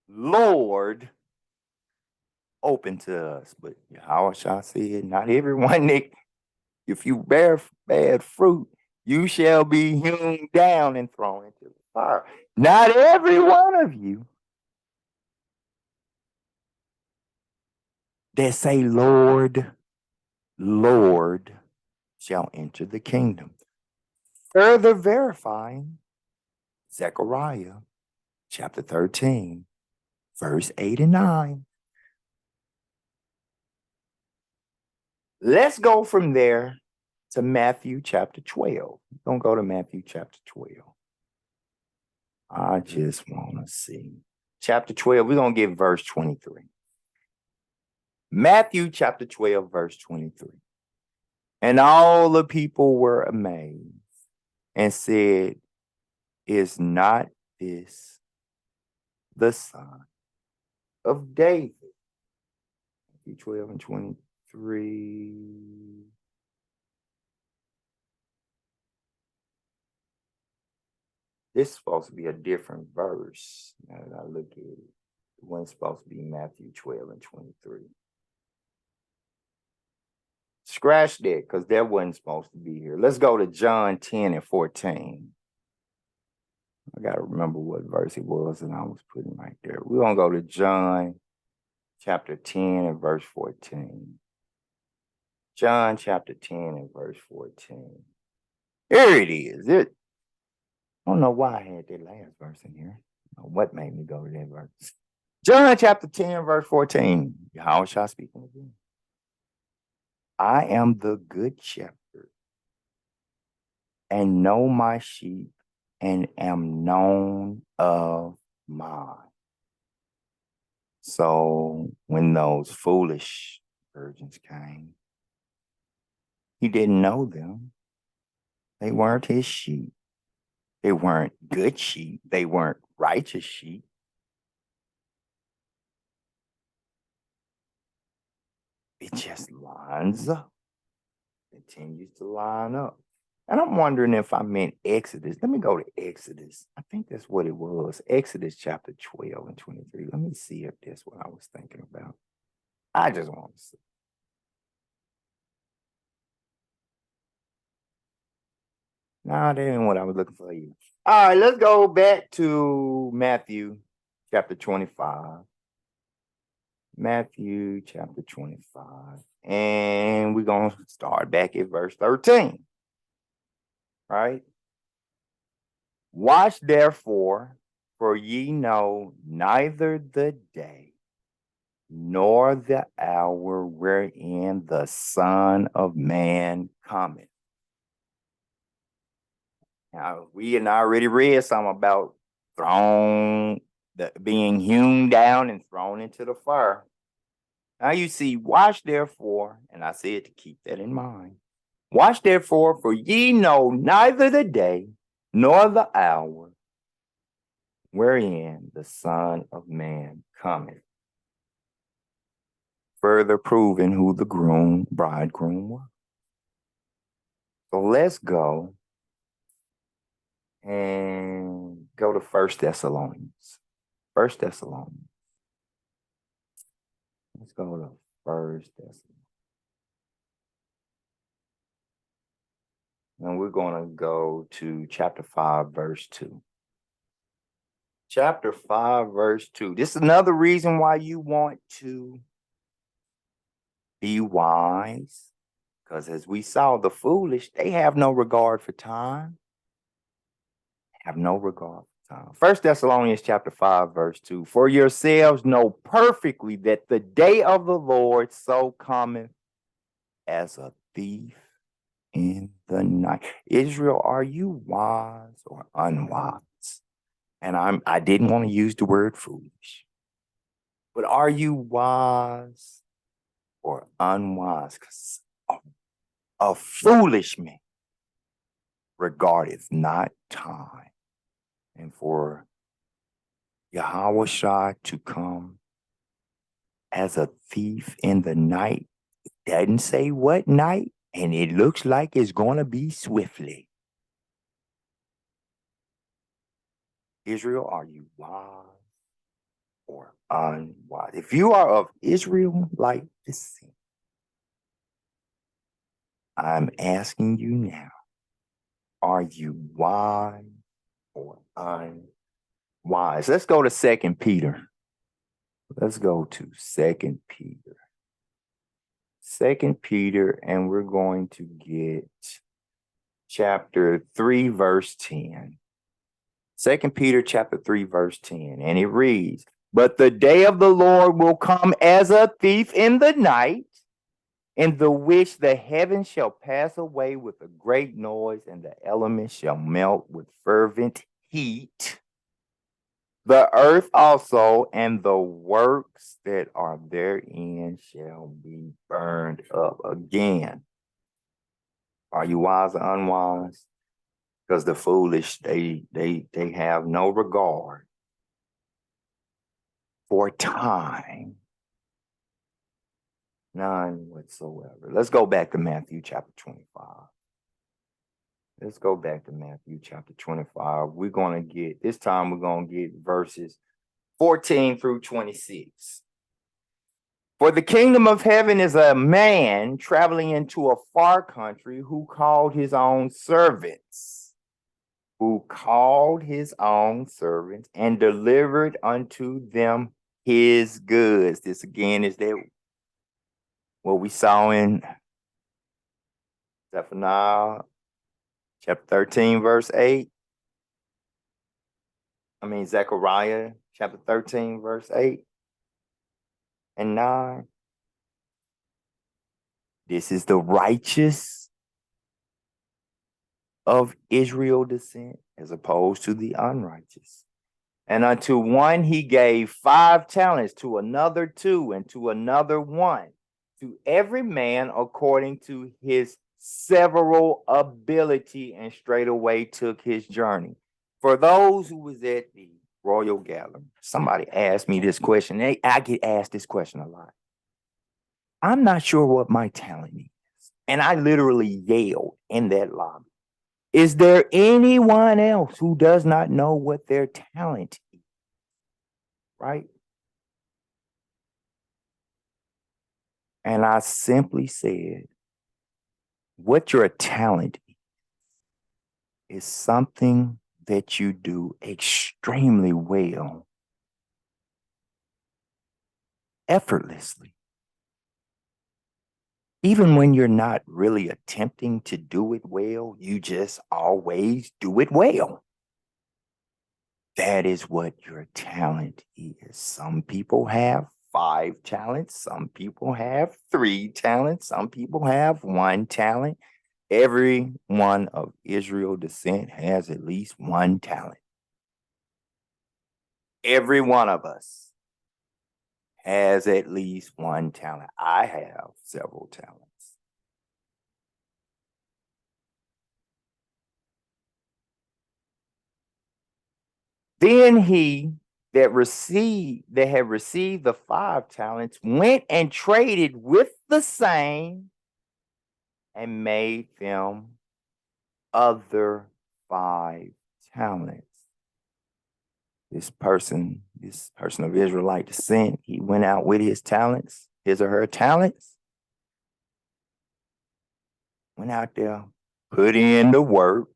Lord, open to us. But Yahweh said, not everyone that, if you bear bad fruit, you shall be hewn down and thrown into the fire. Not every one of you that say, Lord, Lord, shall enter the kingdom. Further verifying Zechariah chapter 13, verse 8 and 9. Let's go from there to Matthew chapter 12. We're going to go to Matthew chapter 12. I just want to see. Chapter 12, we're going to get verse 23. Matthew chapter 12, verse 23. And all the people were amazed and said, is not this the son of David? Matthew 12 and 23. This is supposed to be a different verse. Now that I look at it, it wasn't supposed to be Matthew 12 and 23. Scratch that, because that wasn't supposed to be here. Let's go to John 10 and 14. I got to remember what verse it was, and I was putting right there. We're going to go to John chapter 10 and verse 14. John chapter 10 and verse 14. Here it is. I don't know why I had that last verse in here. What made me go to that verse? John chapter 10, verse 14. Yahweh shall speak again. I am the good shepherd, and know my sheep, and am known of mine. So when those foolish virgins came, he didn't know them. They weren't his sheep. They weren't good sheep. They weren't righteous sheep. It just lines up, continues to line up. And I'm wondering if I meant Exodus. Let me go to Exodus. I think that's what it was. Exodus chapter 12 and 23. Let me see if that's what I was thinking about. I just want to see. No, that ain't what I was looking for either. All right, let's go back to Matthew chapter 25. Matthew chapter 25. And we're going to start back at verse 13. Right? Watch therefore, for ye know neither the day nor the hour wherein the Son of Man cometh. Now, we had already read something about being hewn down and thrown into the fire. Now you see, watch therefore, and I said to keep that in mind. Watch therefore, for ye know neither the day nor the hour wherein the Son of Man cometh. Further proving who the bridegroom was. So let's go and go to 1 Thessalonians. 1 Thessalonians. Let's go to 1 Thessalonians. And we're going to go to chapter 5, verse 2. Chapter 5, verse 2. This is another reason why you want to be wise. Because as we saw, the foolish, they have no regard for time. Have no regard for time. 1 Thessalonians chapter 5, verse 2. For yourselves know perfectly that the day of the Lord so cometh as a thief in the night. Israel, are you wise or unwise? And I didn't want to use the word foolish. But are you wise or unwise? Because a foolish man regardeth not time. And for Yahweh Shah to come as a thief in the night, it doesn't say what night, and it looks like it's going to be swiftly. Israel, are you wise or unwise? If you are of Israelite descent, I'm asking you now, are you wise or unwise? Let's go to 2 Peter. Let's go to 2 Peter. 2 Peter, and we're going to get chapter 3, verse 10. 2 Peter chapter 3, verse 10. And it reads, but the day of the Lord will come as a thief in the night, in the which the heavens shall pass away with a great noise, and the elements shall melt with fervent heat. The earth also and the works that are therein shall be burned up again. Are you wise or unwise? Because the foolish, they have no regard for time. None whatsoever. Let's go back to Matthew chapter 25. Let's go back to Matthew chapter 25. This time we're going to get verses 14 through 26. For the kingdom of heaven is a man traveling into a far country who called his own servants and delivered unto them his goods. This again is what we saw in Zephaniah chapter 13, verse 8. Zechariah chapter 13, verse 8 and 9. This is the righteous of Israel descent as opposed to the unrighteous. And unto one he gave 5 talents, to another 2, and to another 1, to every man according to his several ability, and straightway took his journey. For those who was at the Royal Gallery, somebody asked me this question. I get asked this question a lot. I'm not sure what my talent is. And I literally yelled in that lobby. Is there anyone else who does not know what their talent is? Right? And I simply said, what your talent is something that you do extremely well, effortlessly. Even when you're not really attempting to do it well, you just always do it well. That is what your talent is. Some people have 5 talents. Some people have 3 talents. Some people have 1 talent. Every one of Israel descent has at least 1 talent. Every one of us has at least 1 talent. I have several talents. Then he that had received the 5 talents went and traded with the same and made them other 5 talents. This person of Israelite descent, he went out with his talents, his or her talents, went out there, put in the work,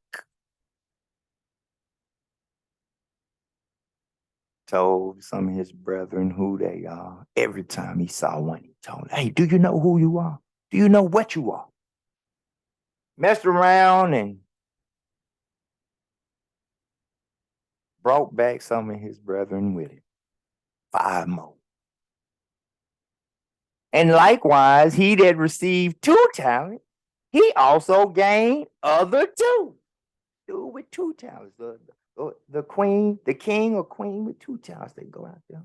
told some of his brethren who they are. Every time he saw one, he told them, hey, do you know who you are? Do you know what you are? Messed around and brought back some of his brethren with him. 5 more. And likewise, he that received 2 talents, he also gained other 2. Dude with 2 talents. The king or queen with 2 talents, they go out there,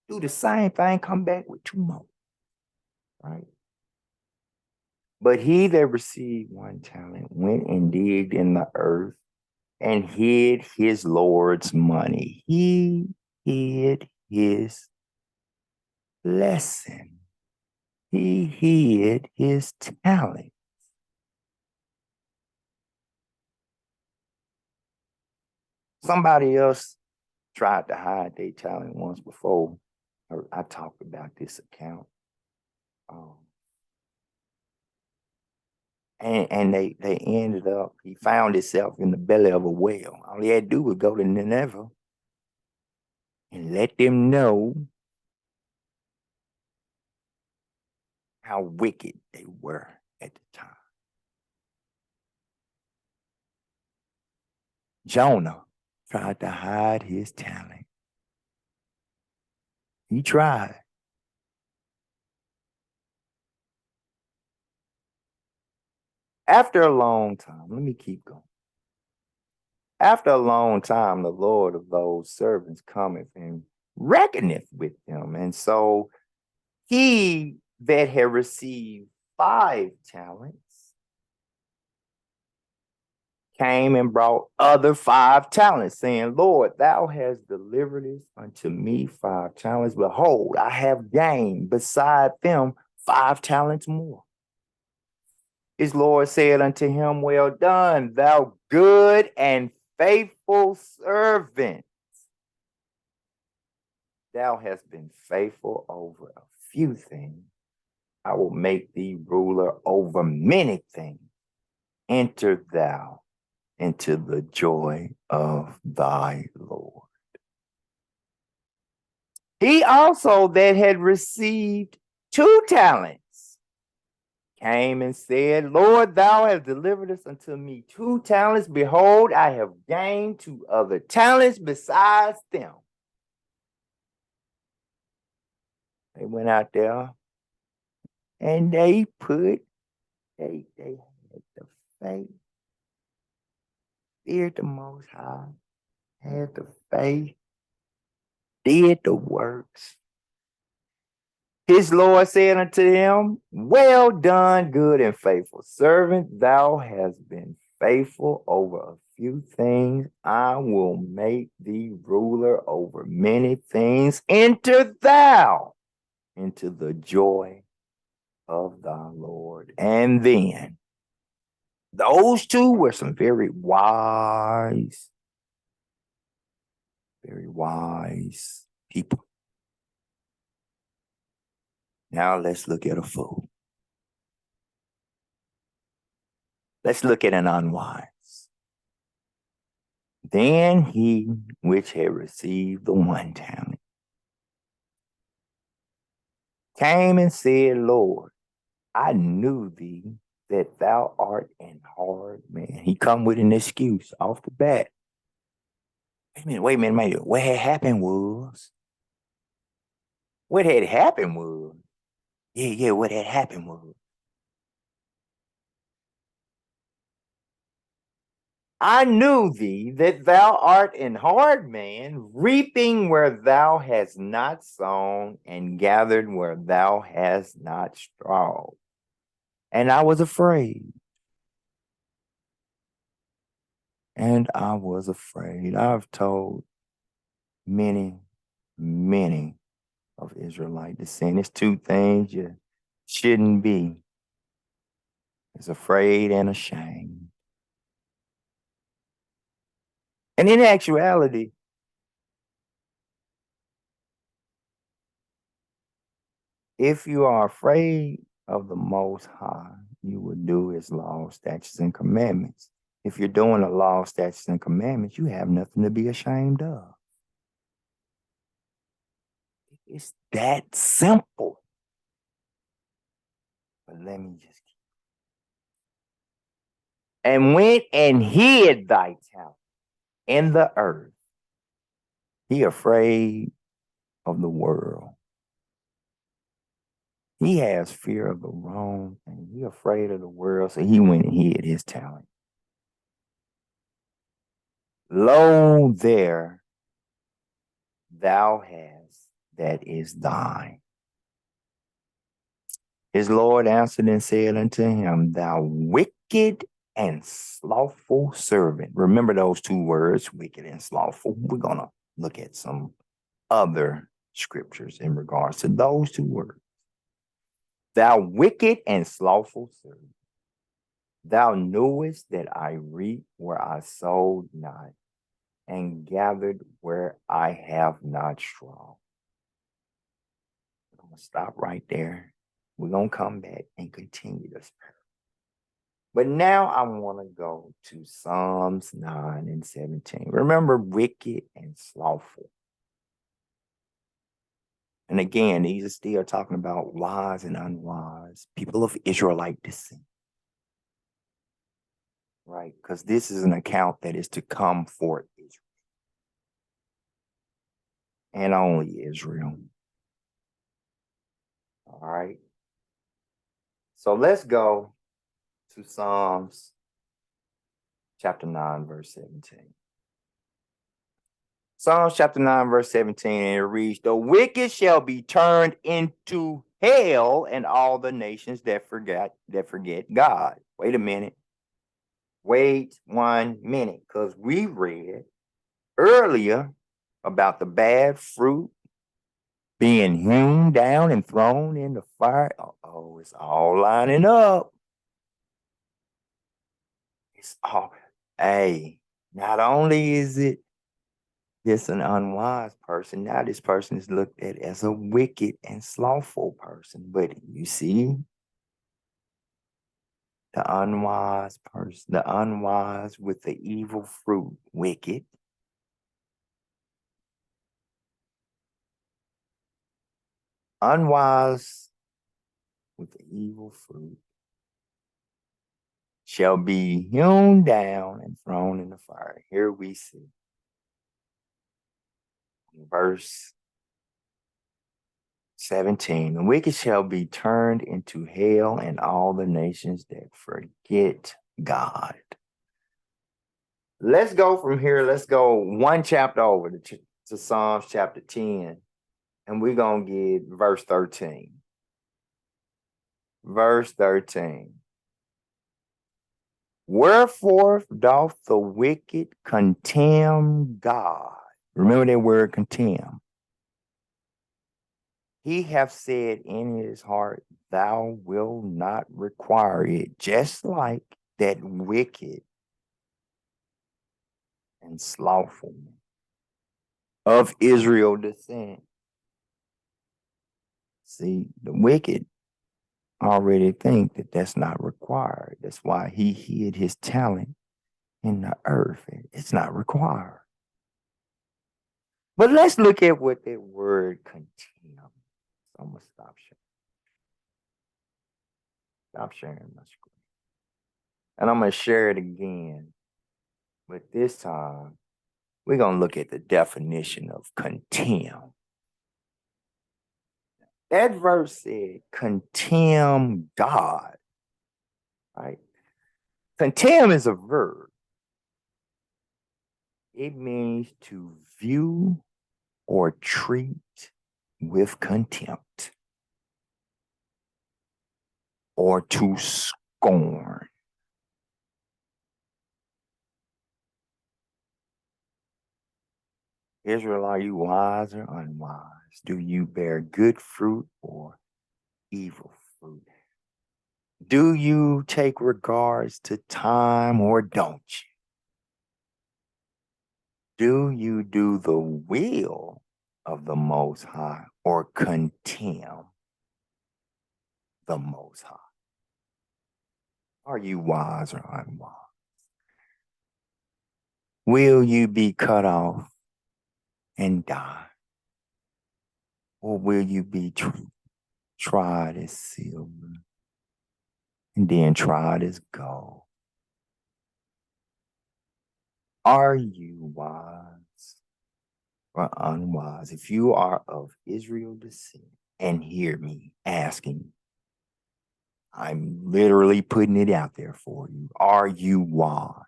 do the same thing, come back with 2 more. Right? But he that received 1 talent went and digged in the earth and hid his Lord's money. He hid his blessing. He hid his talent. Somebody else tried to hide their talent once before. I talked about this account. And they ended up, he found himself in the belly of a whale. All he had to do was go to Nineveh and let them know how wicked they were at the time. Jonah tried to hide his talent. He tried. After a long time, let me keep going. After a long time, the Lord of those servants cometh and reckoneth with them. And so he that had received 5 talents came and brought other 5 talents, saying, Lord, thou hast delivered us unto me 5 talents. Behold, I have gained beside them 5 talents more. His Lord said unto him, well done, thou good and faithful servant. Thou hast been faithful over a few things. I will make thee ruler over many things. Enter thou into the joy of thy Lord. He also that had received 2 talents came and said, Lord, thou hast delivered us unto me 2 talents. Behold, I have gained 2 other talents besides them. They went out there and they had the faith, feared the Most High, had the faith, did the works. His Lord said unto him, well done, good and faithful servant. Thou hast been faithful over a few things. I will make thee ruler over many things. Enter thou into the joy of thy Lord. And then those two were some very wise people. Now let's look at a fool. Let's look at an unwise. Then he which had received the 1 talent came and said, Lord, I knew thee that thou art an hard man. He come with an excuse off the bat. Wait a minute. What had happened was, what had happened was, I knew thee that thou art an hard man, reaping where thou hast not sown, and gathered where thou hast not strawed. And I was afraid. I've told many of Israelite descent. It's 2 things you shouldn't be. It's afraid and ashamed. And in actuality, if you are afraid of the Most High, you will do his law, statutes, and commandments. If you're doing the law, statutes, and commandments, you have nothing to be ashamed of. It's that simple. But let me just keep. And went and hid thy talent in the earth. He afraid of the world. He has fear of the wrong thing. He afraid of the world, so he went and hid his talent. Lo, there thou hast that is thine. His Lord answered and said unto him, thou wicked and slothful servant. Remember those 2 words, wicked and slothful. We're going to look at some other scriptures in regards to those 2 words. Thou wicked and slothful servant, thou knewest that I reap where I sowed not, and gathered where I have not strawed. I'm going to stop right there. We're going to come back and continue this. But now I want to go to Psalms 9 and 17. Remember, wicked and slothful. And again, these are still talking about wise and unwise, people of Israelite descent. Right? Because this is an account that is to come for Israel. And only Israel. All right. So let's go to Psalms chapter 9, verse 17. Psalms chapter 9, verse 17, and it reads, the wicked shall be turned into hell, and all the nations that forget God. Wait a minute. Wait 1 minute, because we read earlier about the bad fruit being hewn down and thrown in the fire. Oh, it's all lining up. It's all, hey, not only is it this an unwise person, now this person is looked at as a wicked and slothful person. But you see, the unwise person, the unwise with the evil fruit, wicked. Unwise with the evil fruit shall be hewn down and thrown in the fire. Here we see verse 17, the wicked shall be turned into hell, and all the nations that forget God. Let's go from here. Let's go 1 chapter over to Psalms chapter 10, and we're going to get verse 13. Verse 13. Wherefore doth the wicked contemn God? Remember that word contemn. He hath said in his heart, thou wilt not require it, just like that wicked and slothful of Israel descent. See, the wicked already think that that's not required. That's why he hid his talent in the earth. It's not required. But let's look at what that word contemn. So I'm going to stop sharing my screen. And I'm going to share it again. But this time, we're going to look at the definition of contemn. That verse said, contemn God. Right? Contemn is a verb. It means to view or treat with contempt or to scorn. Israel, are you wise or unwise? Do you bear good fruit or evil fruit? Do you take regards to time or don't you? Do you do the will of the Most High or contemn the Most High? Are you wise or unwise? Will you be cut off and die? Or will you be tried as silver and then tried as gold? Are you wise or unwise? If you are of Israel descent and hear me asking, I'm literally putting it out there for you. Are you wise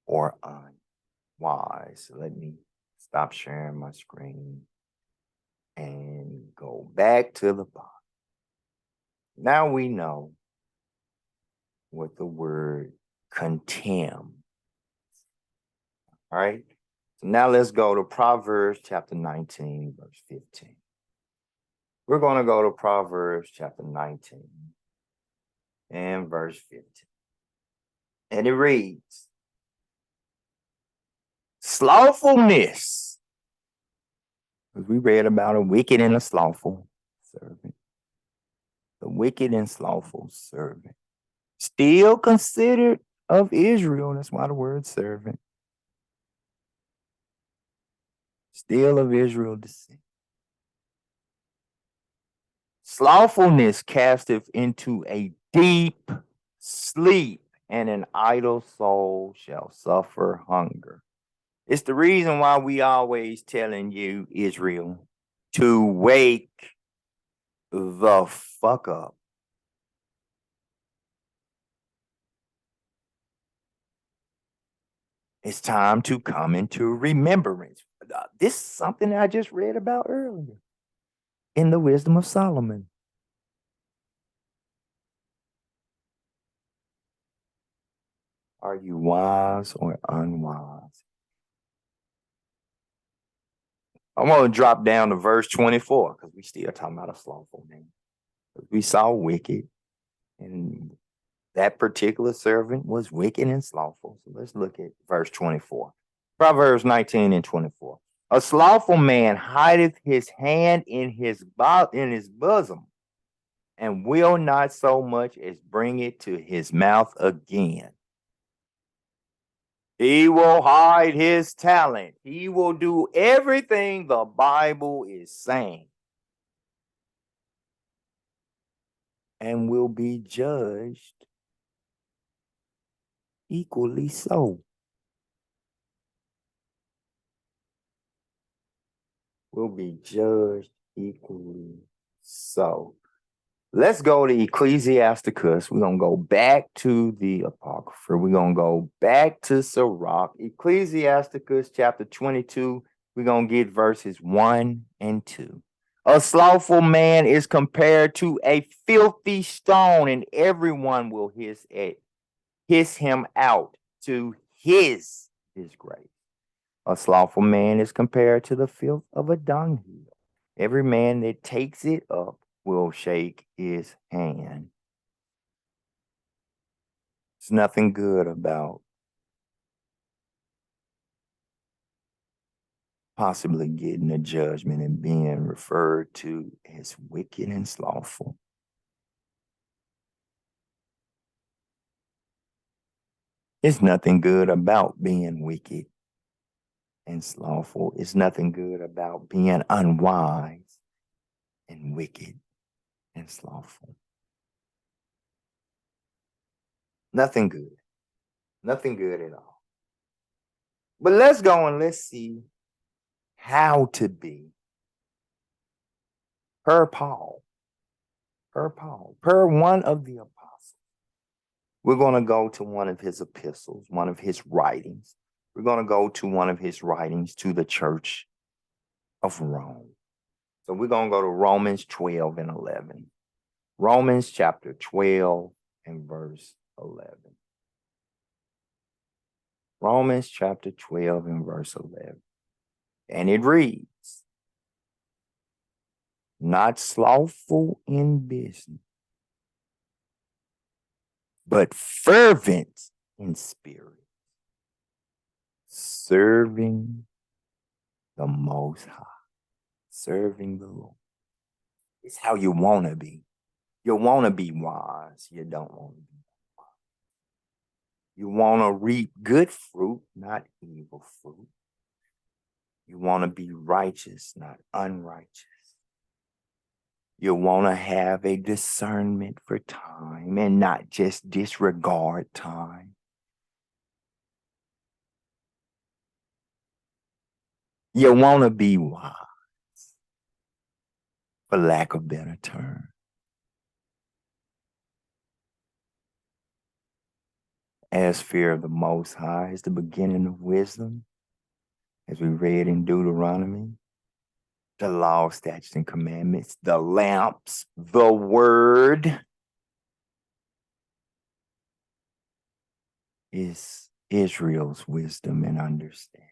or unwise? Let me stop sharing my screen and go back to the bottom. Now we know what the word contemn. All right. So now let's go to Proverbs chapter 19, verse 15. We're going to go to Proverbs chapter 19 and verse 15. And it reads, slothfulness. Because we read about a wicked and a slothful servant. The wicked and slothful servant. Still considered of Israel. That's why the word servant. Still of Israel descent. Slothfulness casteth into a deep sleep, and an idle soul shall suffer hunger. It's the reason why we always telling you, Israel, to wake the fuck up. It's time to come into remembrance. This is something I just read about earlier in the Wisdom of Solomon. Are you wise or unwise? I'm going to drop down to verse 24 because we still talking about a slothful man. We saw wicked, and that particular servant was wicked and slothful. So let's look at verse 24. Proverbs 19 and 24. A slothful man hideth his hand in his bosom, and will not so much as bring it to his mouth again. He will hide his talent. He will do everything the Bible is saying, and will be judged equally so. Will be judged equally so. Let's go to Ecclesiasticus. We're going to go back to the Apocrypha. We're going to go back to Sirach. Ecclesiasticus chapter 22. We're going to get verses 1 and 2. A slothful man is compared to a filthy stone, and everyone will hiss at hiss him out to his disgrace. A slothful man is compared to the filth of a dunghill. Every man that takes it up will shake his hand. There's nothing good about possibly getting a judgment and being referred to as wicked and slothful. There's nothing good about being wicked and slothful. It's nothing good about being unwise and wicked and slothful. Nothing good. Nothing good at all. But let's go and let's see how to be per Paul, per one of the apostles. We're going to go to one of his epistles, one of his writings. We're going to go to one of his writings to the church of Rome. So we're going to go to Romans 12 and 11. Romans chapter 12 and verse 11. Romans chapter 12 and verse 11. And it reads, not slothful in business, but fervent in spirit, serving the Most High, serving the Lord. It's how you want to be. You want to be wise. You don't want to be wise. You want to reap good fruit, not evil fruit. You want to be righteous, not unrighteous. You want to have a discernment for time and not just disregard time. You want to be wise, for lack of better term. As fear of the Most High is the beginning of wisdom, as we read in Deuteronomy, the law, statutes, and commandments, the lamps, the word is Israel's wisdom and understanding.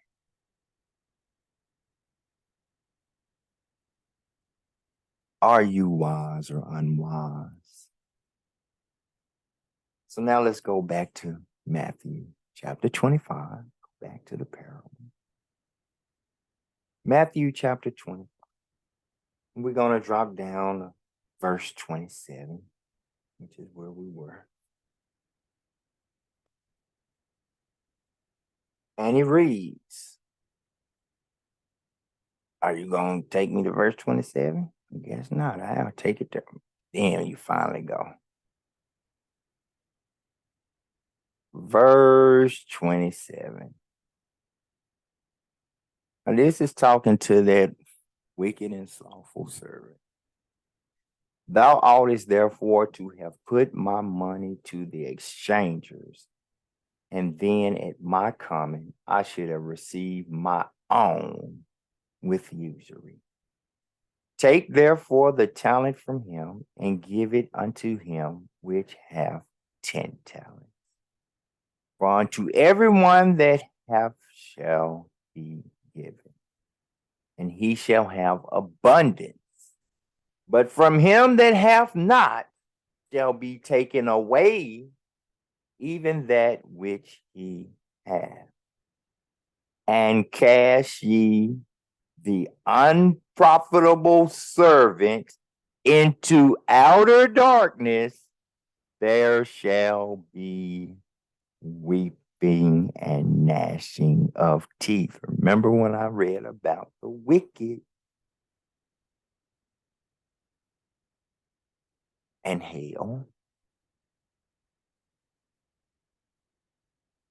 Are you wise or unwise? So now let's go back to Matthew chapter 25, go back to the parable. Matthew chapter 25. We're going to drop down to verse 27, which is where we were. And it reads, are you going to take me to verse 27? I guess not. I'll take it there. Then you finally go. Verse 27. Now this is talking to that wicked and slothful servant. Thou oughtest therefore to have put my money to the exchangers, and then at my coming I should have received my own with usury. Take therefore the talent from him, and give it unto him which hath 10 talents. For unto everyone that hath shall be given, and he shall have abundance. But from him that hath not shall be taken away even that which he hath. And cast ye the unprofitable servant into outer darkness. There shall be weeping and gnashing of teeth. Remember when I read about the wicked and hell?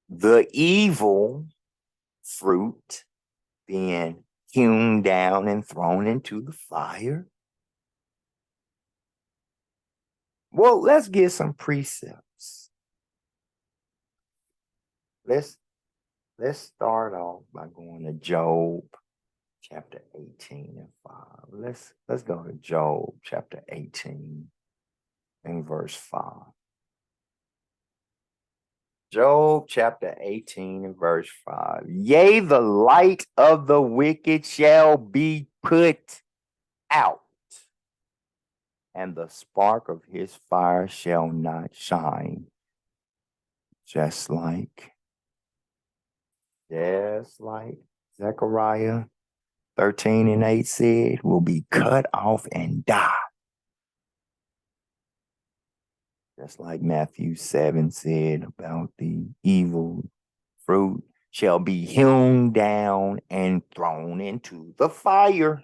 The evil fruit being hewn down and thrown into the fire. Well, let's get some precepts. Let's start off by going to Job chapter 18 and 5. Let's go to Job chapter 18 and verse 5. Job chapter 18 and verse 5. Yea, the light of the wicked shall be put out, and the spark of his fire shall not shine. Just like Zechariah 13 and 8 said, will be cut off and die. Just like Matthew 7 said about the evil fruit shall be hewn down and thrown into the fire.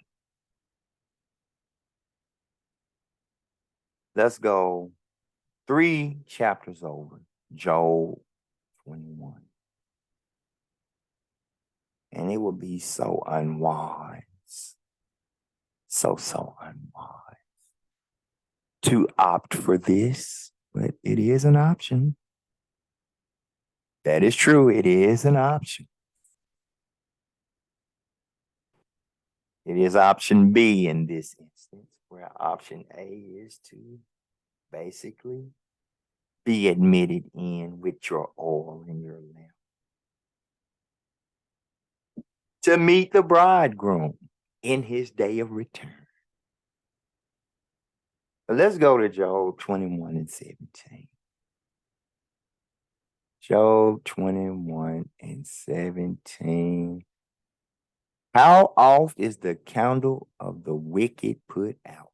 Let's go 3 chapters over, Job 21. And it would be so unwise, so unwise to opt for this, but it is an option. That is true. It is an option. It is option B in this instance, where option A is to basically be admitted in with your oil in your lamp to meet the bridegroom in his day of return. But let's go to Job 21 and 17. Job 21 and 17. How oft is the candle of the wicked put out?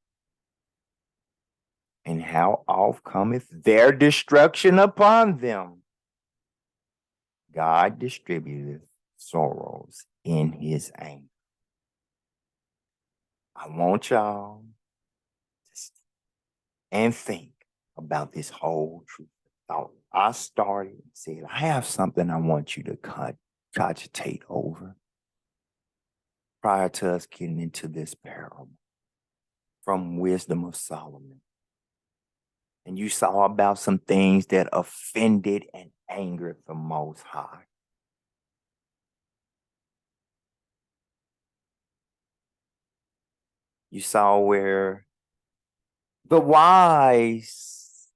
And how oft cometh their destruction upon them? God distributeth sorrows in his anger. I want y'all to and think about this whole truth. I started and said, I have something I want you to cogitate over prior to us getting into this parable from Wisdom of Solomon. And you saw about some things that offended and angered the Most High. You saw where the wise,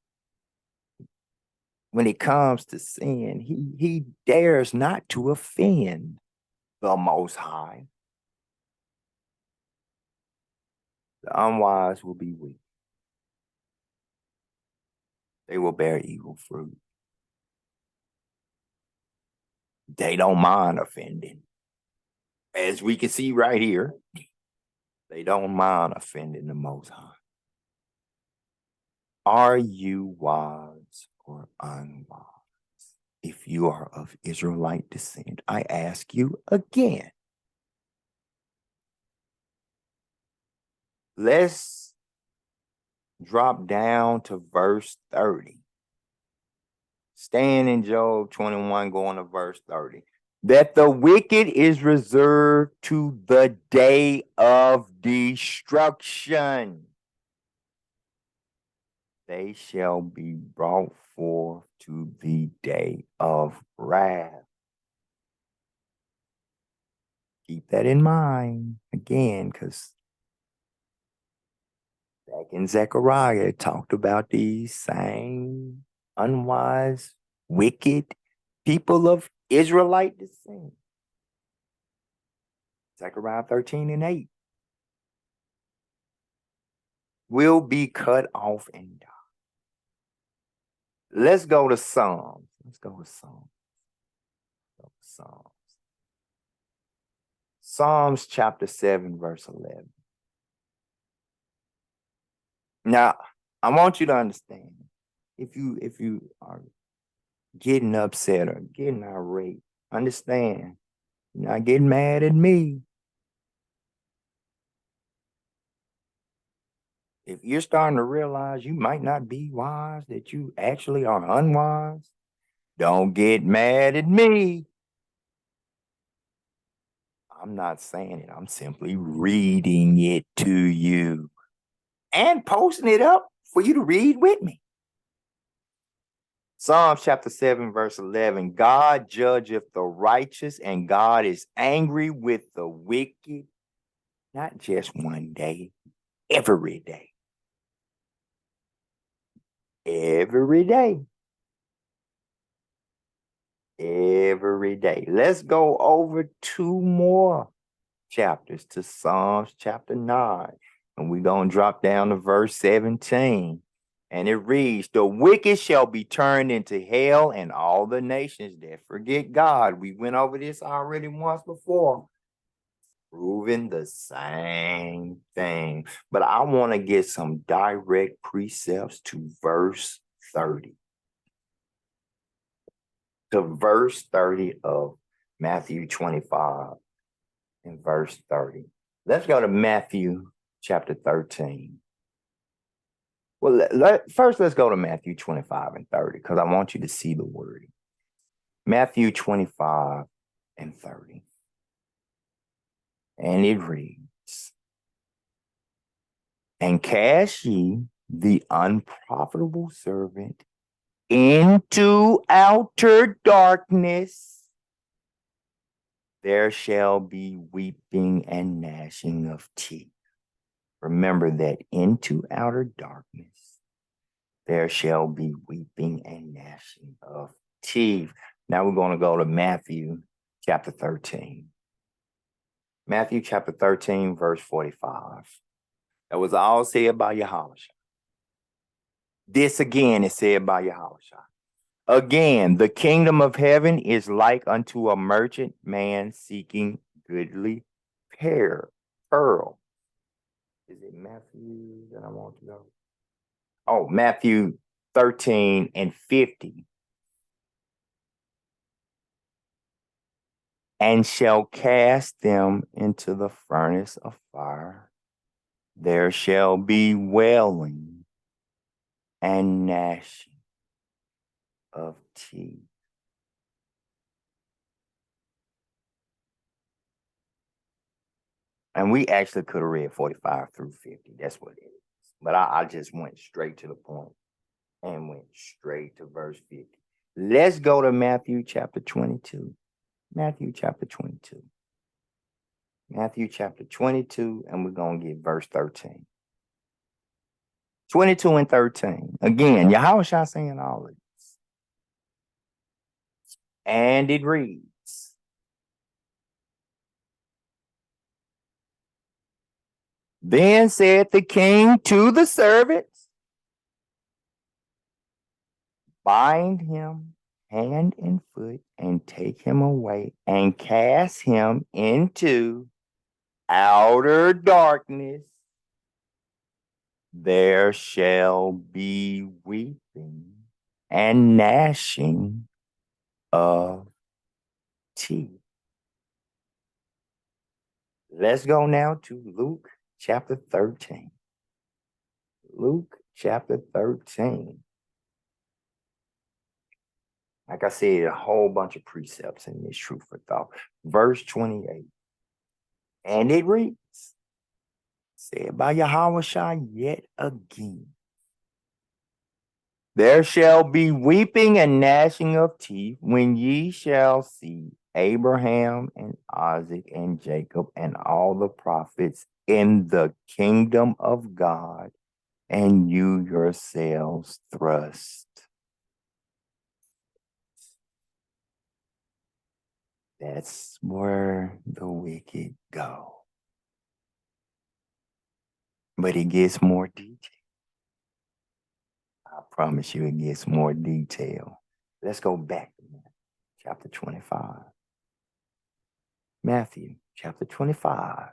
when it comes to sin, he dares not to offend the Most High. The unwise will be weak. They will bear evil fruit. They don't mind offending. As we can see right here, they don't mind offending the Most High. Are you wise or unwise? If you are of Israelite descent, I ask you again. Let's drop down to verse 30. Staying in Job 21, going to verse 30. That the wicked is reserved to the day of destruction. They shall be brought forth to the day of wrath. Keep that in mind again, because back in Zechariah, it talked about these same unwise, wicked people of Israelite descent. Zechariah 13 and 8. Will be cut off and die. Let's go to Psalms. Psalms chapter 7, verse 11. Now, I want you to understand, if you are getting upset or getting irate, understand, you're not getting mad at me. If you're starting to realize you might not be wise, that you actually are unwise, don't get mad at me. I'm not saying it. I'm simply reading it to you and posting it up for you to read with me. Psalms chapter 7, verse 11. God judgeth the righteous, and God is angry with the wicked, not just one day, every day. Every day. every day. Let's go over two more chapters to Psalms chapter 9. And we're going to drop down to verse 17. And it reads, the wicked shall be turned into hell, and all the nations that forget God. We went over this already once before, proving the same thing. But I want to get some direct precepts to verse 30. To verse 30 of Matthew 25 and verse 30. Let's go to Matthew chapter 13. Well, first let's go to Matthew 25 and 30 because I want you to see the wording. Matthew 25 and 30. And it reads, and cast ye the unprofitable servant into outer darkness. There shall be weeping and gnashing of teeth. Remember that into outer darkness, there shall be weeping and gnashing of teeth. Now we're going to go to Matthew chapter 13. Matthew chapter 13, verse 45. That was all said by Yahweh. This again is said by Yahweh. Again, the kingdom of heaven is like unto a merchant man seeking goodly pearl. Is it Matthew that I want to go? Oh, Matthew 13 and 50. And shall cast them into the furnace of fire. There shall be wailing and gnashing of teeth. And we actually could have read 45 through 50. That's what it is. But I just went straight to the point and went straight to verse 50. Let's go to Matthew chapter 22. Matthew chapter 22. Matthew chapter 22, and we're going to get verse 13. 22 and 13. Again, Yahweh Shah saying all of this. And it reads, then said the king to the servants, bind him hand and foot and take him away and cast him into outer darkness. There shall be weeping and gnashing of teeth. Let's go now to Luke chapter 13. Luke chapter 13. Like I said, a whole bunch of precepts in this truth for thought. Verse 28. And it reads, said by Yahweh Shai yet again, there shall be weeping and gnashing of teeth when ye shall see Abraham and Isaac and Jacob and all the prophets in the kingdom of God, and you yourselves thrust. That's where the wicked go. But it gets more detail. I promise you it gets more detail. Let's go back to chapter 25. Matthew chapter 25.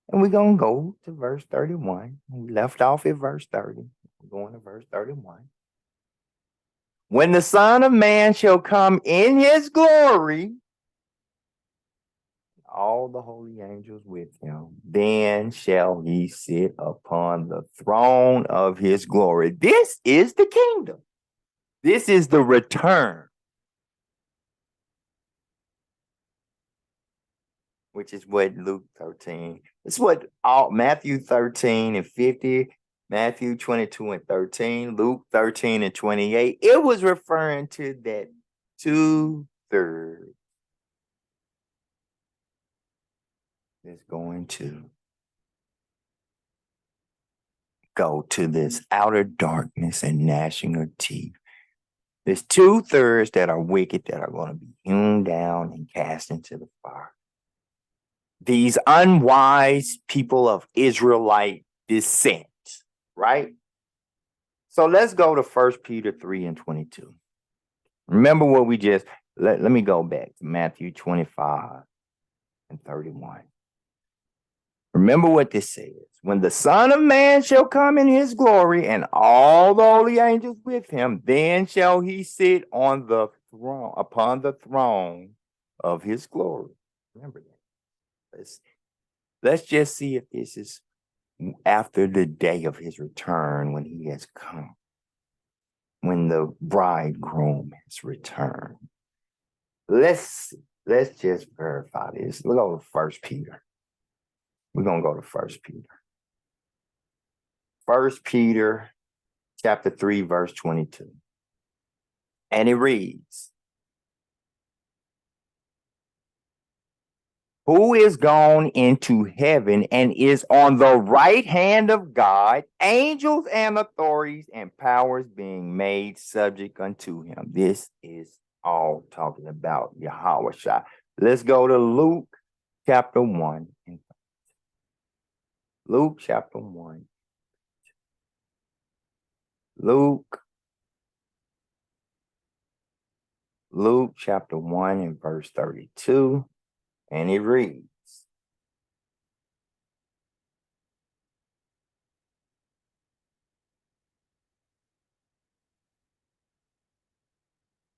And we're going to go to verse 31. We left off at verse 30. We're going to verse 31. When the Son of Man shall come in his glory, all the holy angels with him, then shall he sit upon the throne of his glory. This is the kingdom. This is the return, which is what Luke 13. It's what all Matthew 13 and 50, Matthew 22 and 13, Luke 13 and 28. It was referring to that 2/3 is going to go to this outer darkness and gnashing of teeth. There's 2/3 that are wicked that are going to be hewn down and cast into the fire. These unwise people of Israelite descent, right? So let's go to 1 Peter 3:22. Remember what we just, let me go back to Matthew 25:31. Remember what this says. When the Son of Man shall come in his glory and all the holy angels with him, then shall he sit on the throne, upon the throne of his glory. Remember that. Let's just see if this is after the day of his return when he has come, when the bridegroom has returned. Let's just verify this. We'll go to 1 Peter. We're going to go to 1 Peter. 1 Peter chapter 3, verse 22. And it reads, who is gone into heaven and is on the right hand of God, angels and authorities and powers being made subject unto him. This is all talking about Yahweh Shai. Let's go to Luke chapter 1. Luke chapter 1. Luke chapter 1 and verse 32. And it reads,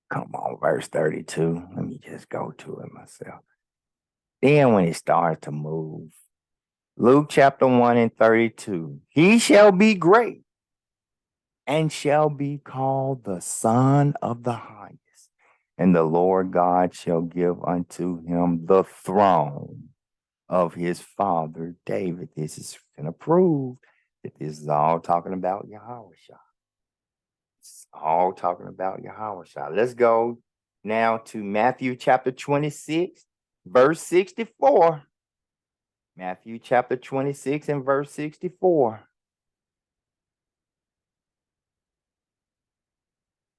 come on, verse 32. Let me just go to it myself. Then when it starts to move, Luke chapter 1 and 32, he shall be great and shall be called the Son of the Highest. And the Lord God shall give unto him the throne of his father David. This is going to prove that this is all talking about Yahweh Shai. It's all talking about Yahweh Shai. Let's go now to Matthew chapter 26, verse 64. Matthew chapter 26 and verse 64.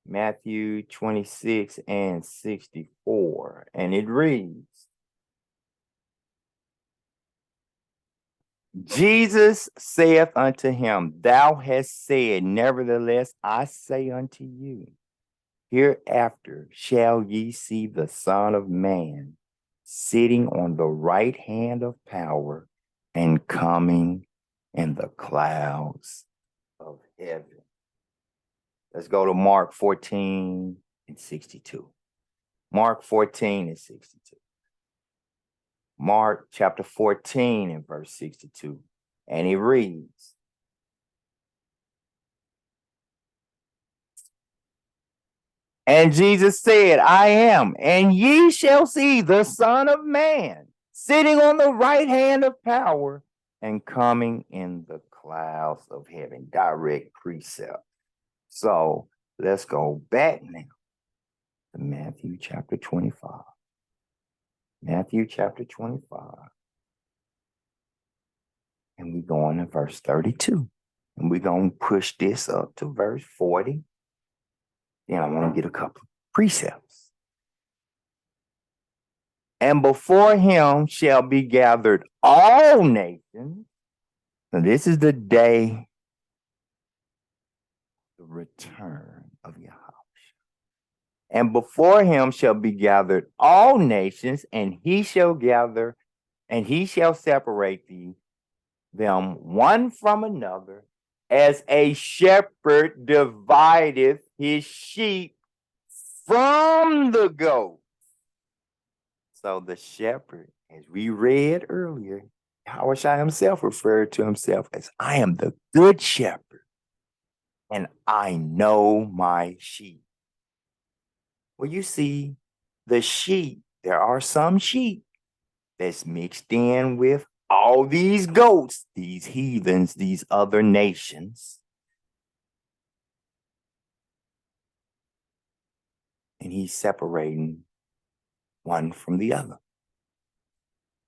Matthew 26 and 64. And it reads, Jesus saith unto him, thou hast said, nevertheless I say unto you, hereafter shall ye see the Son of Man sitting on the right hand of power and coming in the clouds of heaven. Let's go to Mark 14 and 62. Mark 14 and 62. Mark chapter 14 and verse 62. And it reads, and Jesus said, I am, and ye shall see the Son of Man sitting on the right hand of power and coming in the clouds of heaven. Direct precept. So let's go back now to Matthew chapter 25. Matthew chapter 25. And we're going to verse 32. And we're going to push this up to verse 40. Then I want to get a couple of precepts. And before him shall be gathered all nations. So this is the day, the return of Yahweh. And before him shall be gathered all nations, and he shall gather, and he shall separate them one from another, as a shepherd divideth his sheep from the goats. So the shepherd, as we read earlier, Yahweh Shai himself referred to himself as, I am the good shepherd, and I know my sheep. Well, you see, the sheep, there are some sheep that's mixed in with all these goats, these heathens, these other nations. And he's separating one from the other.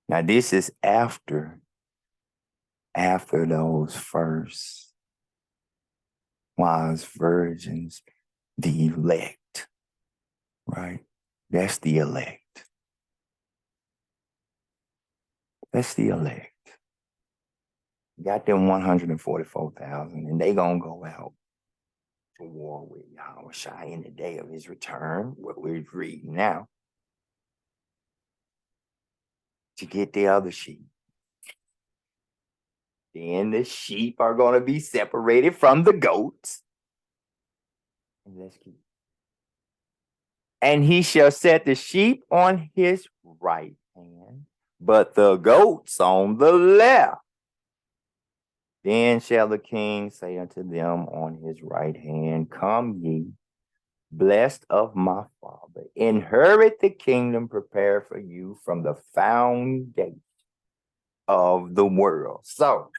Now, this is after those first wise virgins the elect, right? That's the elect. That's the elect. Got them 144,000, and they gonna go out to war with Yahushua in the day of his return, what we're reading now, to get the other sheep. Then the sheep are going to be separated from the goats. And let's keep. And he shall set the sheep on his right hand, but the goats on the left. Then shall the king say unto them on his right hand, Come ye, blessed of my Father, inherit the kingdom prepared for you from the foundation of the world. So,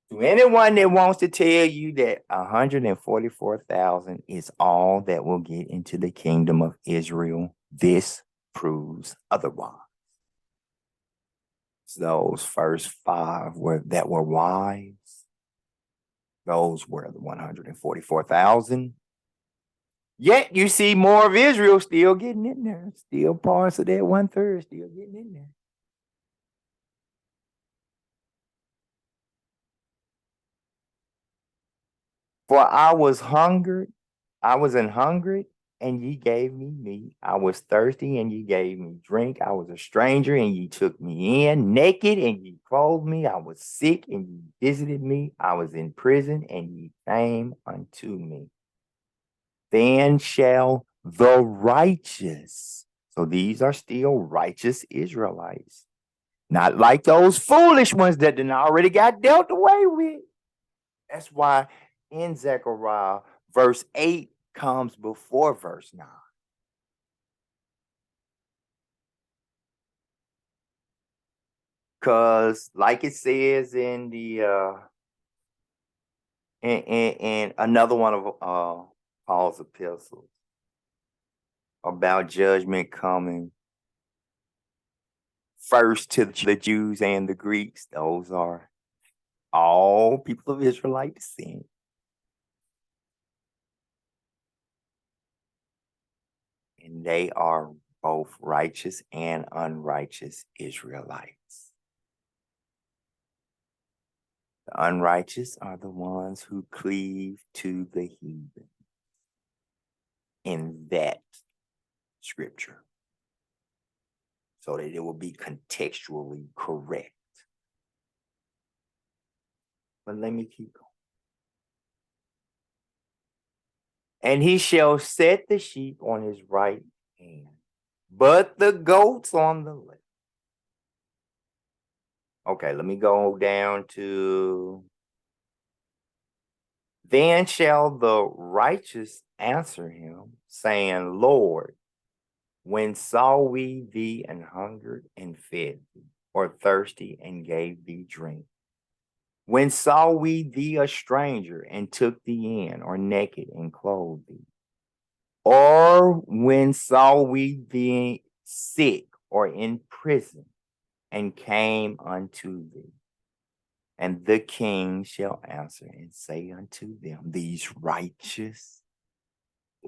to anyone that wants to tell you that 144,000 is all that will get into the kingdom of Israel, this proves otherwise. Those first five that were wise, those were the 144,000. Yet you see more of Israel still getting in there, still parts of that 1/3 still getting in there. For I was an hungered, and ye gave me meat. I was thirsty, and ye gave me drink. I was a stranger, and ye took me in. Naked, and ye clothed me. I was sick, and ye visited me. I was in prison, and ye came unto me. Then shall the righteous, so these are still righteous Israelites, not like those foolish ones that done already got dealt away with. That's why in Zechariah, verse 8 comes before verse 9. Because like it says in the in another one of Paul's epistles about judgment coming first to the Jews and the Greeks, those are all people of Israelite descent. And they are both righteous and unrighteous Israelites. The unrighteous are the ones who cleave to the heathen in that scripture, so that it will be contextually correct. But let me keep going. And he shall set the sheep on his right hand, but the goats on the left. Okay, let me go down to, then shall the righteous answer him, saying, Lord, when saw we thee an hungered and fed thee, or thirsty and gave thee drink? When saw we thee a stranger and took thee in, or naked and clothed thee? Or when saw we thee sick or in prison and came unto thee? And the king shall answer and say unto them, these righteous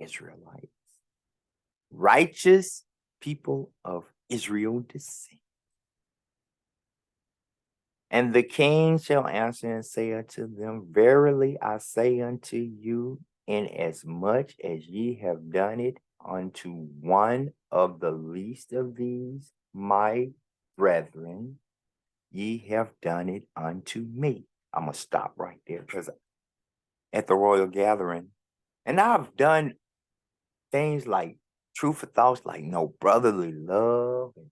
Israelites, righteous people of Israel descent. And the king shall answer and say unto them, verily I say unto you, inasmuch as ye have done it unto one of the least of these, my brethren, ye have done it unto me. I'm going to stop right there, because at the royal gathering, and I've done things like truth for thoughts, like no brotherly love and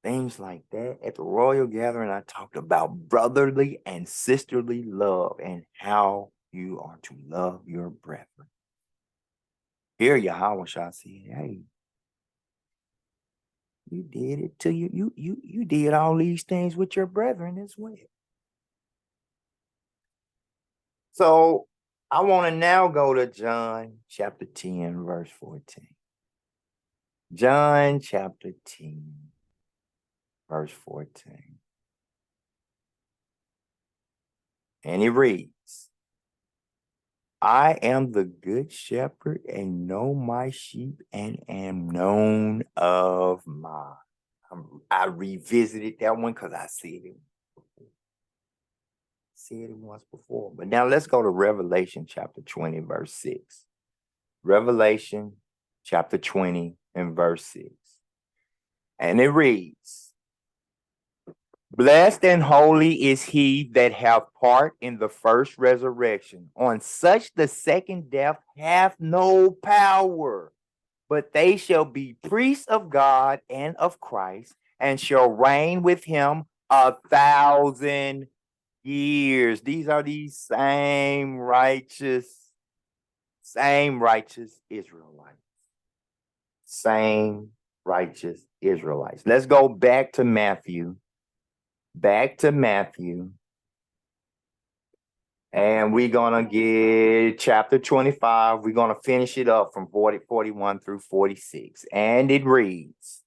things like that. At the royal gathering, I talked about brotherly and sisterly love and how you are to love your brethren. Here, Yahushua said, hey, you did it to you. You did all these things with your brethren as well. So I want to now go to John chapter 10, verse 14. John chapter 10, verse 14. And it reads, I am the good shepherd and know my sheep and am known of mine. I revisited that one because I said it once before. But now let's go to Revelation chapter 20, verse 6. Revelation chapter 20 and verse 6. And it reads, Blessed and holy is he that hath part in the first resurrection. On such the second death hath no power, but they shall be priests of God and of Christ, and shall reign with him 1,000 years. These are these same righteous Israelites. Same righteous Israelites. Let's go back to Matthew. And we're going to get chapter 25. We're going to finish it up from 41 through 46. And it reads,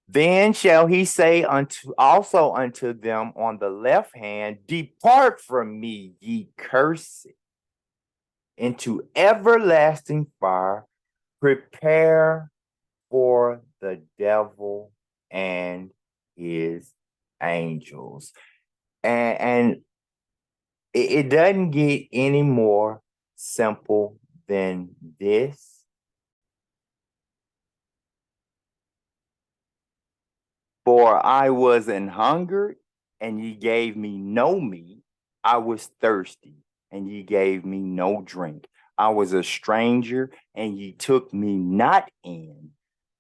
Then shall he say also unto them on the left hand, Depart from me, ye cursed, into everlasting fire, prepare for the devil and his angels. And it doesn't get any more simple than this. For I was an hungered, and ye gave me no meat. I was thirsty, and ye gave me no drink. I was a stranger, and ye took me not in.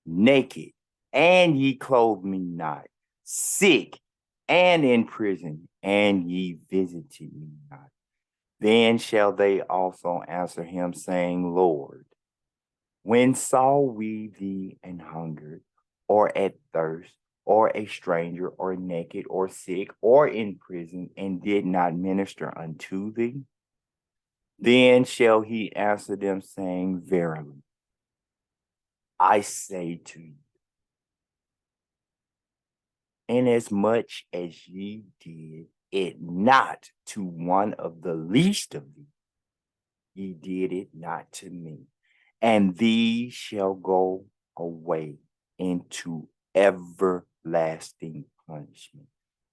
Naked, and ye clothed me not. Sick, and in prison, and ye visited me not. Then shall they also answer him, saying, Lord, when saw we thee an hungered, or at thirst, or a stranger, or naked, or sick, or in prison, and did not minister unto thee? Then shall he answer them, saying, Verily, I say to you, inasmuch as ye did it not to one of the least of these, ye did it not to me. And these shall go away into everlasting punishment,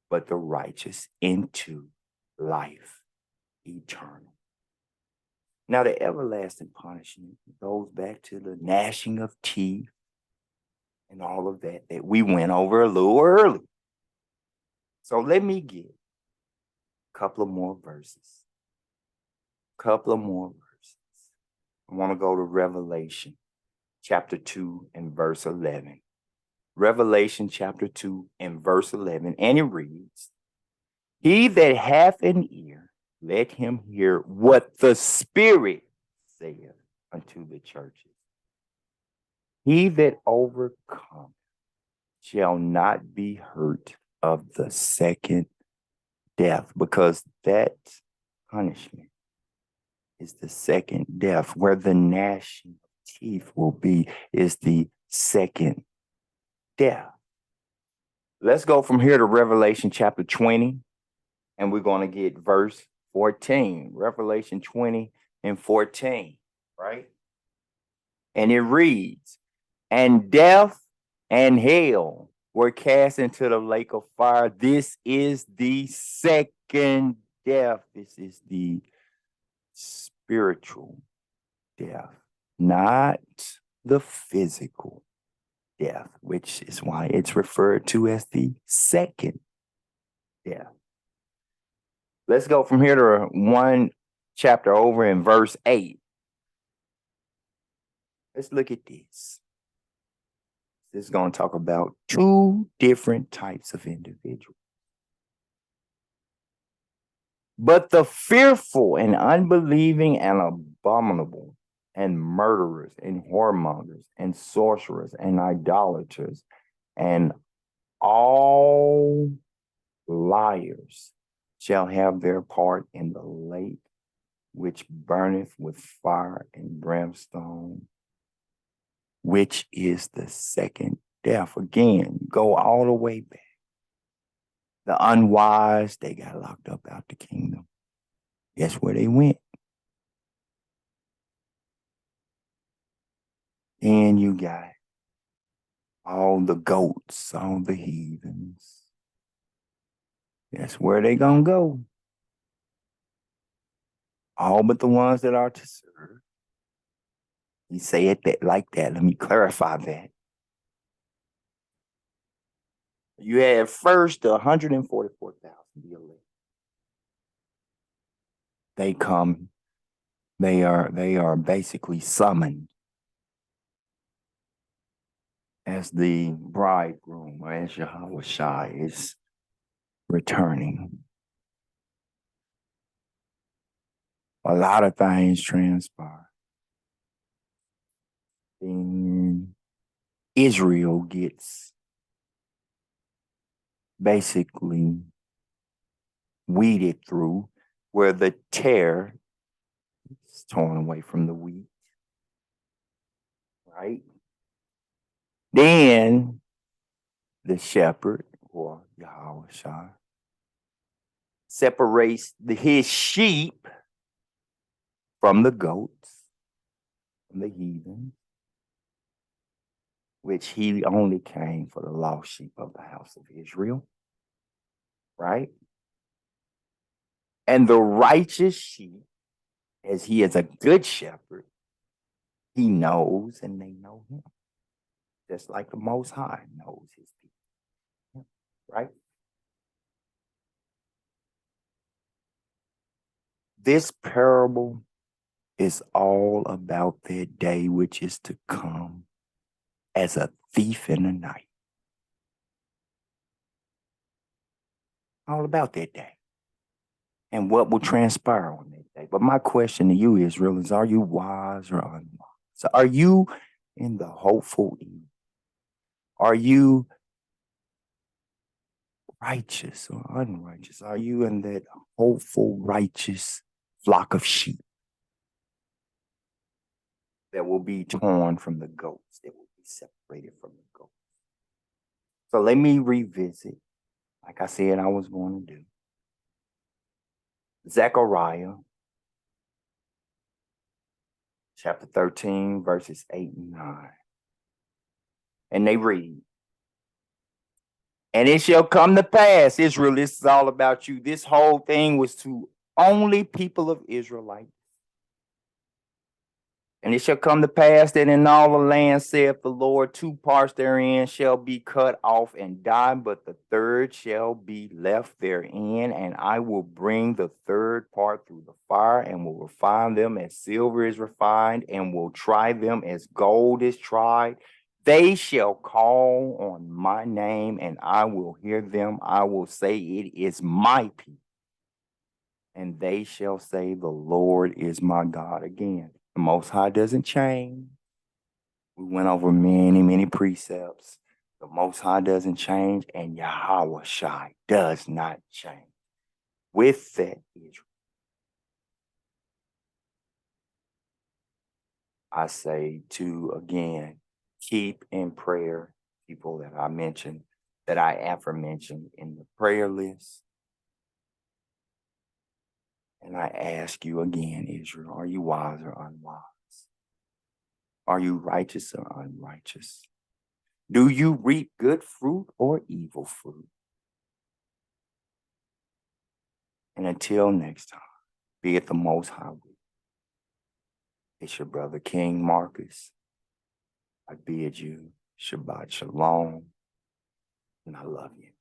but the righteous into life eternal. Now, the everlasting punishment goes back to the gnashing of teeth and all of that we went over a little early. So let me get a couple of more verses. I want to go to Revelation chapter 2 and verse 11. Revelation chapter 2 and verse 11. And it reads, He that hath an ear, let him hear what the Spirit saith unto the churches. He that overcometh shall not be hurt of the second death, because that punishment is the second death. Where the gnashing of teeth will be is the second death. Let's go from here to Revelation chapter 20, and we're going to get verse 14. Revelation 20 and 14, right? And it reads, And death and hell were cast into the lake of fire. This is the second death. This is the spiritual death, not the physical death, which is why it's referred to as the second death. Let's go from here to one chapter over in verse 8. Let's look at this. This is going to talk about two different types of individuals. But the fearful and unbelieving and abominable and murderers and whoremongers and sorcerers and idolaters and all liars shall have their part in the lake which burneth with fire and brimstone, which is the second death. Again, go all the way back. The unwise, they got locked up out the kingdom. Guess where they went? And you got all the goats, all the heathens. That's where they gonna go. All but the ones that are to serve. You say it that like that. Let me clarify that. You have first the 144,000 be elect. They come, they are basically summoned as the bridegroom, or as Yahweh is returning. A lot of things transpire. And Israel gets basically weeded through, where the tare is torn away from the wheat. Right? Then the shepherd, or Yahweh separates his sheep from the goats, from the heathen, which he only came for the lost sheep of the house of Israel. Right? And the righteous sheep, as he is a good shepherd, he knows and they know him. Just like the Most High knows his people. Right? This parable is all about that day which is to come as a thief in the night. All about that day and what will transpire on that day. But my question to you, Israel, is are you wise or unwise? So are you in the hopeful evil? Are you righteous or unrighteous? Are you in that hopeful, righteous flock of sheep that will be torn from the goats, that will be separated from the goats? So let me revisit, like I said I was going to do, Zechariah chapter 13, verses 8 and 9. And they read, and it shall come to pass, Israel, this is all about you. This whole thing was to only people of Israelites. And it shall come to pass that in all the land, saith the Lord, 2 parts therein shall be cut off and die, but the third shall be left therein. And I will bring the third part through the fire, and will refine them as silver is refined, and will try them as gold is tried. They shall call on my name, and I will hear them. I will say, it is my people. And they shall say, the Lord is my God. Again, the Most High doesn't change. We went over many, many precepts. The Most High doesn't change, and Yahweh Shai does not change. With that, Israel, I say to, again, keep in prayer people that I mentioned, that I aforementioned in the prayer list. And I ask you again, Israel, are you wise or unwise? Are you righteous or unrighteous? Do you reap good fruit or evil fruit? And until next time, be it the Most High will. It's your brother King Marcus. I bid you Shabbat Shalom, and I love you.